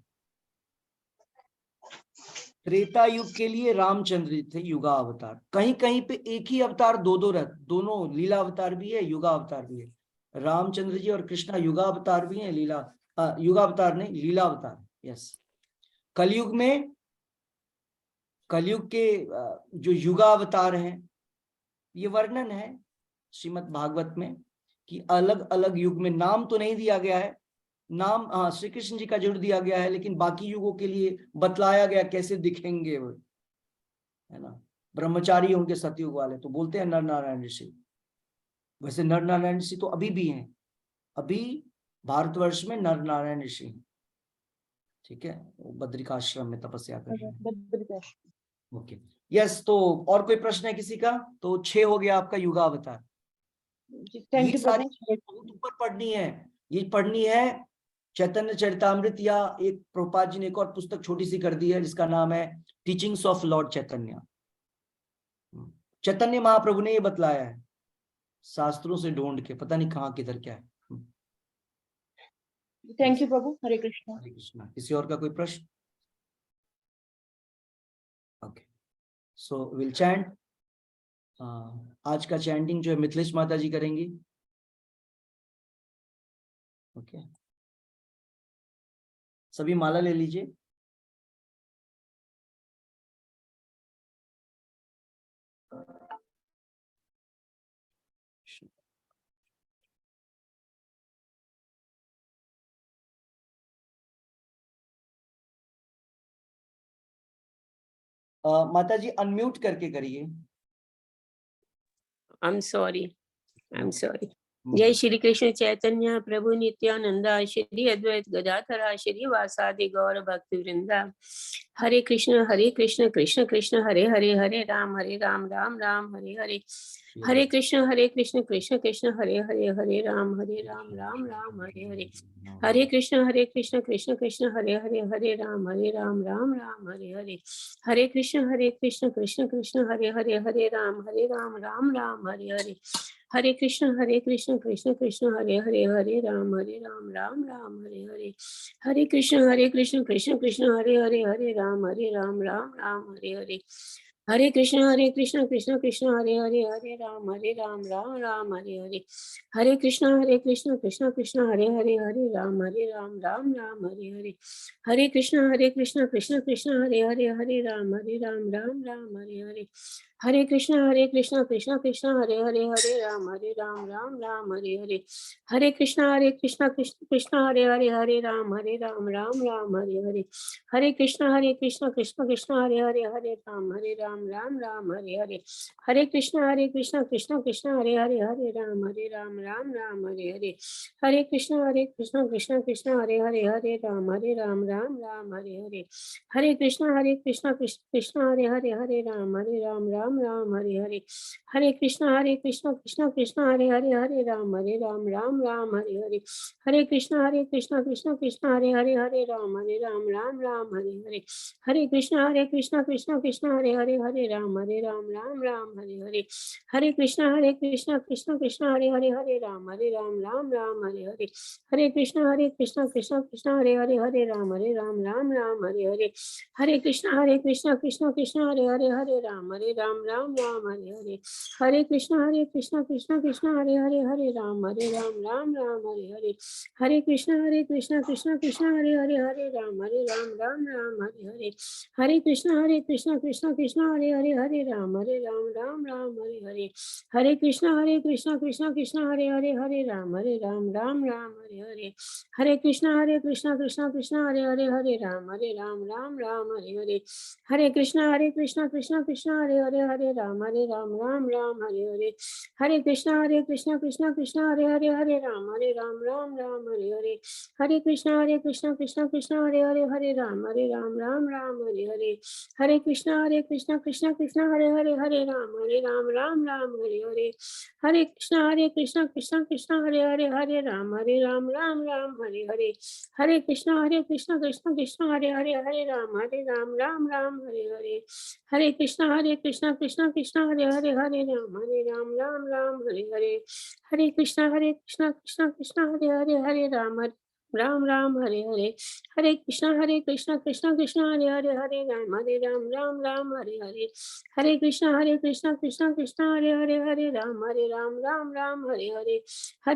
त्रेता युग के लिए रामचंद्र जी थे, युगावतार। कहीं कहीं पे एक ही अवतार दो दोनों लीला अवतार भी है, युगावतार भी है। रामचंद्र जी और कृष्णा युगावतार भी है, युगावतार नहीं, लीला अवतार। यस, कलयुग में, कलयुग के जो युगावतार हैं, ये वर्णन है श्रीमद् भागवत में कि अलग अलग युग में, नाम तो नहीं दिया गया है, नाम श्री कृष्ण जी का जरूर दिया गया है, लेकिन बाकी युगों के लिए बतलाया गया कैसे दिखेंगे वो, है ना। ब्रह्मचारी होंगे सतयुग वाले, तो बोलते हैं नर नारायण ऋषि। वैसे नर नारायण ऋषि तो अभी भी हैं, अभी भारतवर्ष में नर नारायण ऋषि हैं, ठीक है, वो बद्रिकाश्रम में तपस्या कर रहे हैं। Okay, yes. तो और कोई प्रश्न है किसी का? तो 6 हो गया आपका युगावतार। ये सारी बहुत ऊपर पढ़नी है, ये पढ़नी है चैतन्य चरितामृत, या एक प्रभुपाद जी ने एक और पुस्तक छोटी सी कर दी है जिसका नाम है टीचिंग्स ऑफ लॉर्ड चैतन्य। चैतन्य महाप्रभु ने ये बतलाया है शास्त्रों से ढूंढ के, पता नहीं कहाँ किधर क्या है। थैंक यू प्रभु। हरे कृष्णा। हरे कृष्णा। किसी और का कोई प्रश्न? Okay, so will chant. आज का चैंटिंग जो है मिथिलेश माता जी करेंगी। ओके, सभी माला ले लीजिए। माता जी अनम्यूट करके करिए। I am sorry. जय श्री कृष्ण चैतन्य प्रभु नित्यानंदा, श्री अद्वैत गदाधरा, श्री वासादि गौर भक्त वृंदा। हरे कृष्ण कृष्ण कृष्ण हरे हरे, हरे राम राम राम हरे हरे। हरे कृष्ण कृष्ण कृष्ण हरे हरे, हरे राम राम राम हरे हरे। हरे कृष्ण कृष्ण कृष्ण हरे हरे, हरे राम राम राम हरे हरे। हरे कृष्ण कृष्ण कृष्ण हरे हरे, हरे राम राम राम हरे हरे। हरे कृष्ण कृष्ण हरे हरे, हरे राम राम राम हरे हरे। हरे कृष्ण कृष्ण कृष्ण हरे हरे, हरे राम राम राम हरे हरे। हरे कृष्णा कृष्ण कृष्ण हरे हरे, हरे राम राम राम हरे हरे। हरे कृष्णा कृष्ण कृष्ण हरे हरे, हरे राम राम राम हरे हरे। हरे कृष्णा कृष्ण कृष्ण हरे हरे, हरे राम राम राम हरे हरे। हरे कृष्णा कृष्ण कृष्ण हरे हरे, हरे राम राम राम हरे हरे। हरे कृष्णा कृष्ण कृष्ण हरे हरे, हरे राम राम राम हरे हरे। हरे कृष्णा कृष्ण कृष्ण हरे हरे, हरे राम राम हरे हरे। हरे कृष्णा कृष्ण कृष्ण हरे हरे, हरे राम राम राम हरे हरे। हरे कृष्णा कृष्ण कृष्ण हरे हरे, हरे राम राम राम हरे हरे। हरे कृष्णा कृष्ण कृष्ण हरे हरे, हरे राम राम राम हरे हरे। हरे कृष्णा कृष्ण कृष्ण हरे हरे, हरे राम राम राम हरे हरे। हरे कृष्णा कृष्ण कृष्ण हरे हरे, हरे राम राम राम हरे हरे। हरे कृष्णा कृष्ण कृष्ण हरे हरे, हरे राम राम राम हरे हरे। हरे कृष्णा कृष्ण कृष्ण हरे हरे, हरे राम राम राम हरे हरे। हरे कृष्णा कृष्ण कृष्ण हरे हरे, हरे राम राम राम हरे हरे। हरे कृष्णा कृष्ण कृष्ण हरे हरे, हरे राम राम राम हरे हरे। हरे कृष्णा कृष्ण कृष्ण हरे हरे, हरे राम राम राम हरे हरे। हरे कृष्णा कृष्ण कृष्ण हरे हरे, हरे राम राम राम हरे हरे। हरे कृष्णा कृष्ण हरे हरे, हरे राम राम राम हरे हरे। हरे कृष्णा कृष्ण हरे हरे, हरे राम राम राम हरे हरे। हरे कृष्णा कृष्ण हरे हरे, हरे राम राम राम हरे हरे। हरे कृष्णा कृष्ण हरे हरे, हरे राम राम राम हरे हरे। हरे कृष्णा कृष्ण हरे हरे, हरे राम राम राम हरे हरे। हरे कृष्णा कृष्ण हरे हरे, हरे राम राम राम हरे हरे। हरे कृष्णा कृष्ण हरे हरे, हरे राम राम हरे हरे। हरे कृष्ण कृष्ण हरे हरे, हरे राम राम हरे हरे। हरे कृष्णा कृष्ण हरे हरे, हरे राम राम हरे हरे। हरे कृष्णा कृष्ण हरे हरे, हरे राम राम हरे हरे। हरे कृष्णा कृष्ण हरे हरे, हरे राम राम हरे हरे। हरे कृष्णा कृष्ण हरे हरे, हरे राम राम हरे हरे। हरे कृष्णा कृष्ण हरे हरे, हरे राम राम हरे हरे। हरे कृष्णा कृष्ण हरे हरे, हरे राम राम हरे हरे। हरे कृष्णा कृष्ण हरे हरे, हरे राम राम हरे हरे। हरे कृष्णा कृष्ण हरे हरे, हरे राम राम हरे हरे। हरे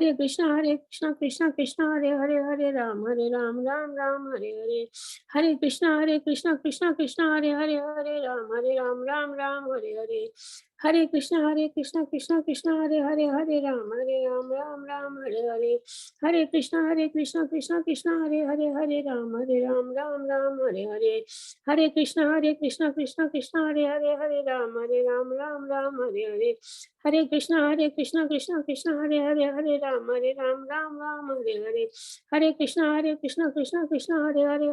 कृष्णा कृष्ण हरे हरे, हरे राम राम हरे हरे। हरे कृष्णा कृष्ण हरे हरे, हरे राम राम हरे हरे। हरे कृष्णा कृष्ण हरे हरे, हरे राम राम हरे हरे। हरे कृष्णा कृष्ण हरे हरे, हरे राम राम हरे हरे। हरे कृष्णा कृष्ण हरे हरे, हरे राम हरे हरे। हरे कृष्णा कृष्ण हरे हरे, हरे राम हरे हरे। हरे कृष्णा कृष्ण हरे हरे, हरे राम हरे हरे। हरे कृष्णा कृष्ण हरे हरे, हरे राम हरे हरे। हरे कृष्णा कृष्ण हरे हरे, हरे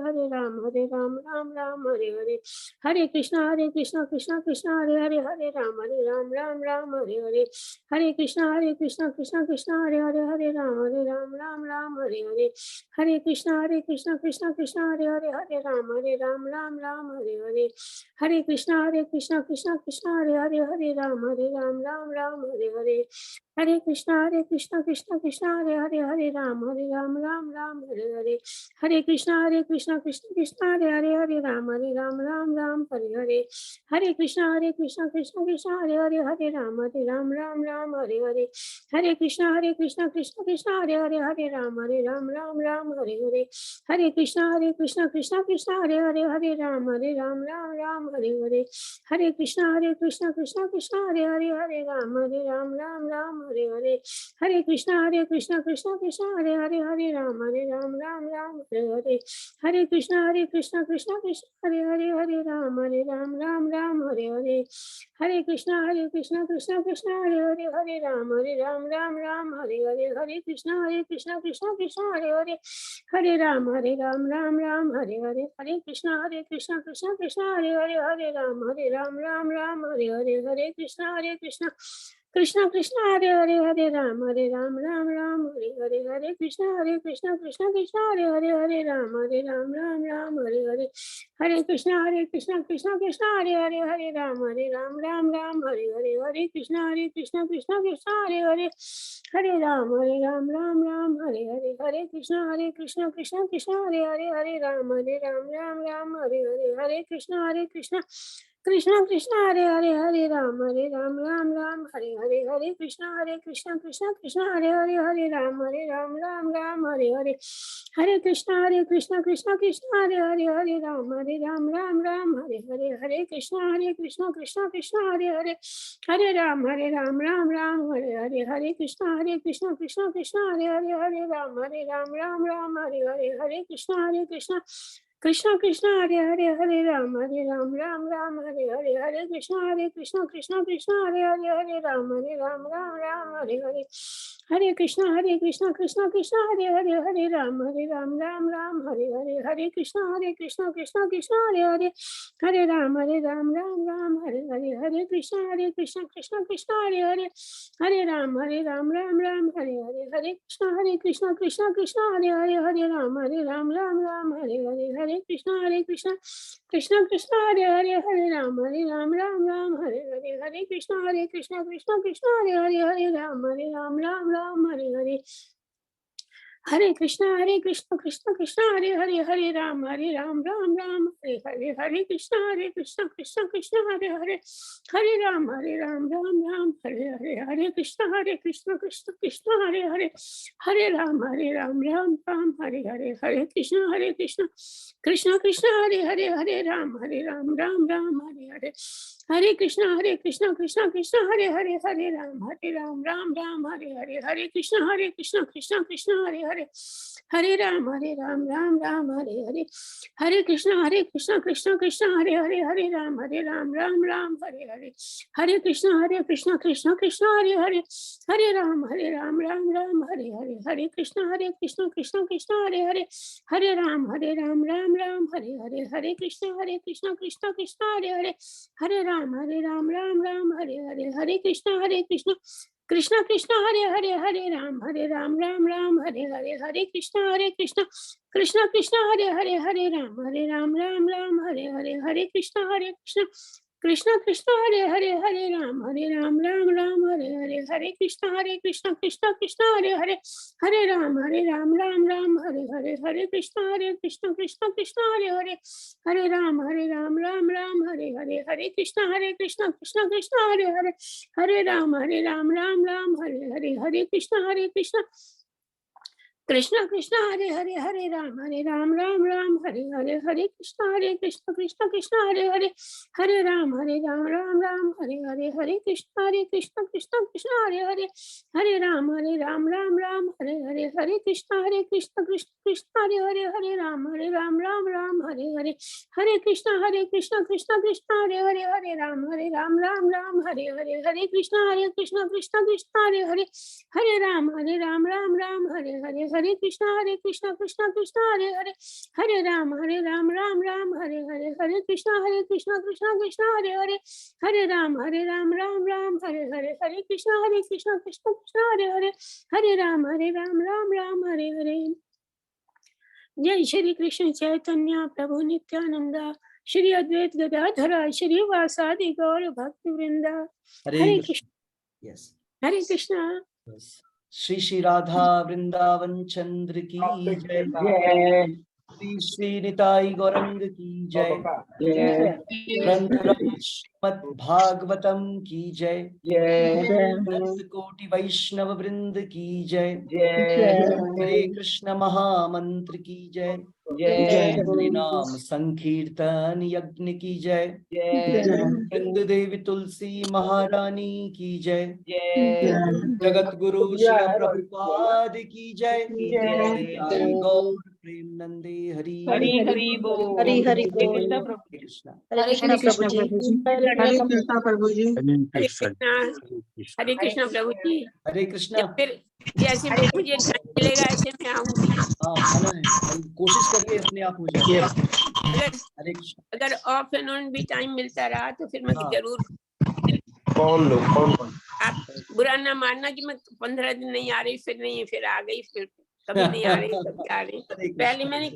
राम राम हरे हरे। हरे कृष्णा कृष्ण हरे हरे, हरे राम राम हरे हरे। हरे कृष्णा कृष्ण हरे हरे, हरे राम राम हरे हरे। हरे कृष्णा कृष्ण हरे हरे, हरे राम राम हरे हरे। हरे कृष्णा कृष्ण हरे हरे, हरे राम राम हरे हरे। हरे कृष्णा कृष्ण हरे हरे, हरे राम राम हरे हरे। हरे कृष्णा कृष्ण हरे हरे, हरे राम राम हरे हरे। हरे कृष्णा कृष्ण हरे हरे, हरे राम हरे हरे। हरे कृष्णा कृष्ण हरे हरे, हरे राम हरे हरे। हरे कृष्णा कृष्ण हरे हरे, हरे राम राम हरे हरे। हरे कृष्णा कृष्ण हरे हरे, हरे राम हरे हरे। हरे कृष्ण कृष्ण हरे हरे राम राम हरे हरे। हरे कृष्ण कृष्ण हरे हरे राम हरे हरे। हरे कृष्ण कृष्ण हरे हरे राम हरे हरे। हरे कृष्ण कृष्ण हरे हरे राम हरे हरे। हरे कृष्ण कृष्ण हरे हरे राम राम हरे हरे। हरे कृष्ण कृष्णा कृष्णा हरे हरे हरे राम राम राम हरे हरे कृष्णा कृष्णा कृष्णा हरे हरे राम राम राम हरे हरे कृष्णा कृष्णा कृष्णा हरे हरे राम राम राम हरे कृष्णा कृष्णा कृष्णा हरे राम राम हरे कृष्णा कृष्णा कृष्णा हरे राम राम हरे कृष्णा कृष्णा कृष्णा हरे राम राम हरे कृष्णा कृष्णा कृष्णा हरे राम राम हरे कृष्णा कृष्णा कृष्णा हरे राम राम हरे कृष्णा कृष्णा हरे राम राम हरे कृष्णा कृष्णा कृष्णा हरे राम राम हरे कृष्णा कृष्णा हरे राम राम हरे कृष्णा कृष्णा कृष्णा हरे राम राम हरे कृष्णा कृष्णा हरे राम राम हरे कृष्णा कृष्णा हरे राम राम हरे कृष्णा कृष्णा हरे राम राम हरे कृष्णा कृष्णा हरे राम राम हरे कृष्णा कृष्णा हरे राम राम हरे कृष्णा कृष्णा हरे राम राम हरे कृष्णा हरे राम राम हरे कृष्णा कृष्णा हरे राम राम हरे कृष्णा कृष्णा हरे राम राम हरे कृष्णा कृष्णा हरे राम राम हरे कृष्णा कृष्णा हरे राम राम हरे कृष्णा कृष्णा हरे राम राम हरे कृष्णा कृष्णा हरे राम राम हरे कृष्णा कृष्णा हरे राम राम हरे कृष्णा कृष्णा हरे राम राम हरे कृष्णा कृष्णा हरे राम राम हरे कृष्णा कृष्णा हरे राम राम हरे कृष्णा कृष्णा हरे राम राम हरे कृष्णा हरे राम राम हरे कृष्णा हरे राम राम हरे कृष्णा कृष्णा हरे राम राम हरे कृष्णा कृष्णा हरे राम राम हरे कृष्णा कृष्णा हरे राम राम हरे कृष्णा कृष्णा हरे राम राम हरे कृष्णा कृष्णा हरे राम राम हरे कृष्णा कृष्णा हरे राम राम हरे जय श्री कृष्ण चैतन्य प्रभु नित्यानंद श्री अद्वैत गदाधर श्री वासादि गौर भक्त वृंदा हरे कृष्ण यस हरे कृष्णा श्री श्री राधा वृंदावन चंद्र की जय श्री श्री निताई गौरंग की जय ग्रंथराज श्रीमद् भागवतम की जय भक्त कोटि वैष्णव वृंद की जय हरे कृष्ण महामंत्र की जय हरे नाम संकीर्तन यज्ञ की जय वृंद देवी तुलसी महारानी की जय जगत गुरु शिल प्रभुपाद की जय निताई गौर प्रेम नंदे हरि हरि बोल हरि कृष्ण प्रभु जी हरे कृष्ण प्रभु जी हरे हरे कृष्णा प्रभु जी। हरे कृष्णा। फिर जैसे मुझे टाइम मिलेगा ऐसे मैं आऊंगी। हाँ आना है, कोशिश करिए अपने आप हो जाए। हरे कृष्ण। अगर ऑफ एंड ऑन भी टाइम मिलता रहा तो फिर मैं जरूर। कौन आप बुरा ना मानना कि मैं 15 दिन नहीं आ रही, फिर नहीं, फिर आ गई, फिर कभी नहीं आ रही, कभी आ रही। पहले मैंने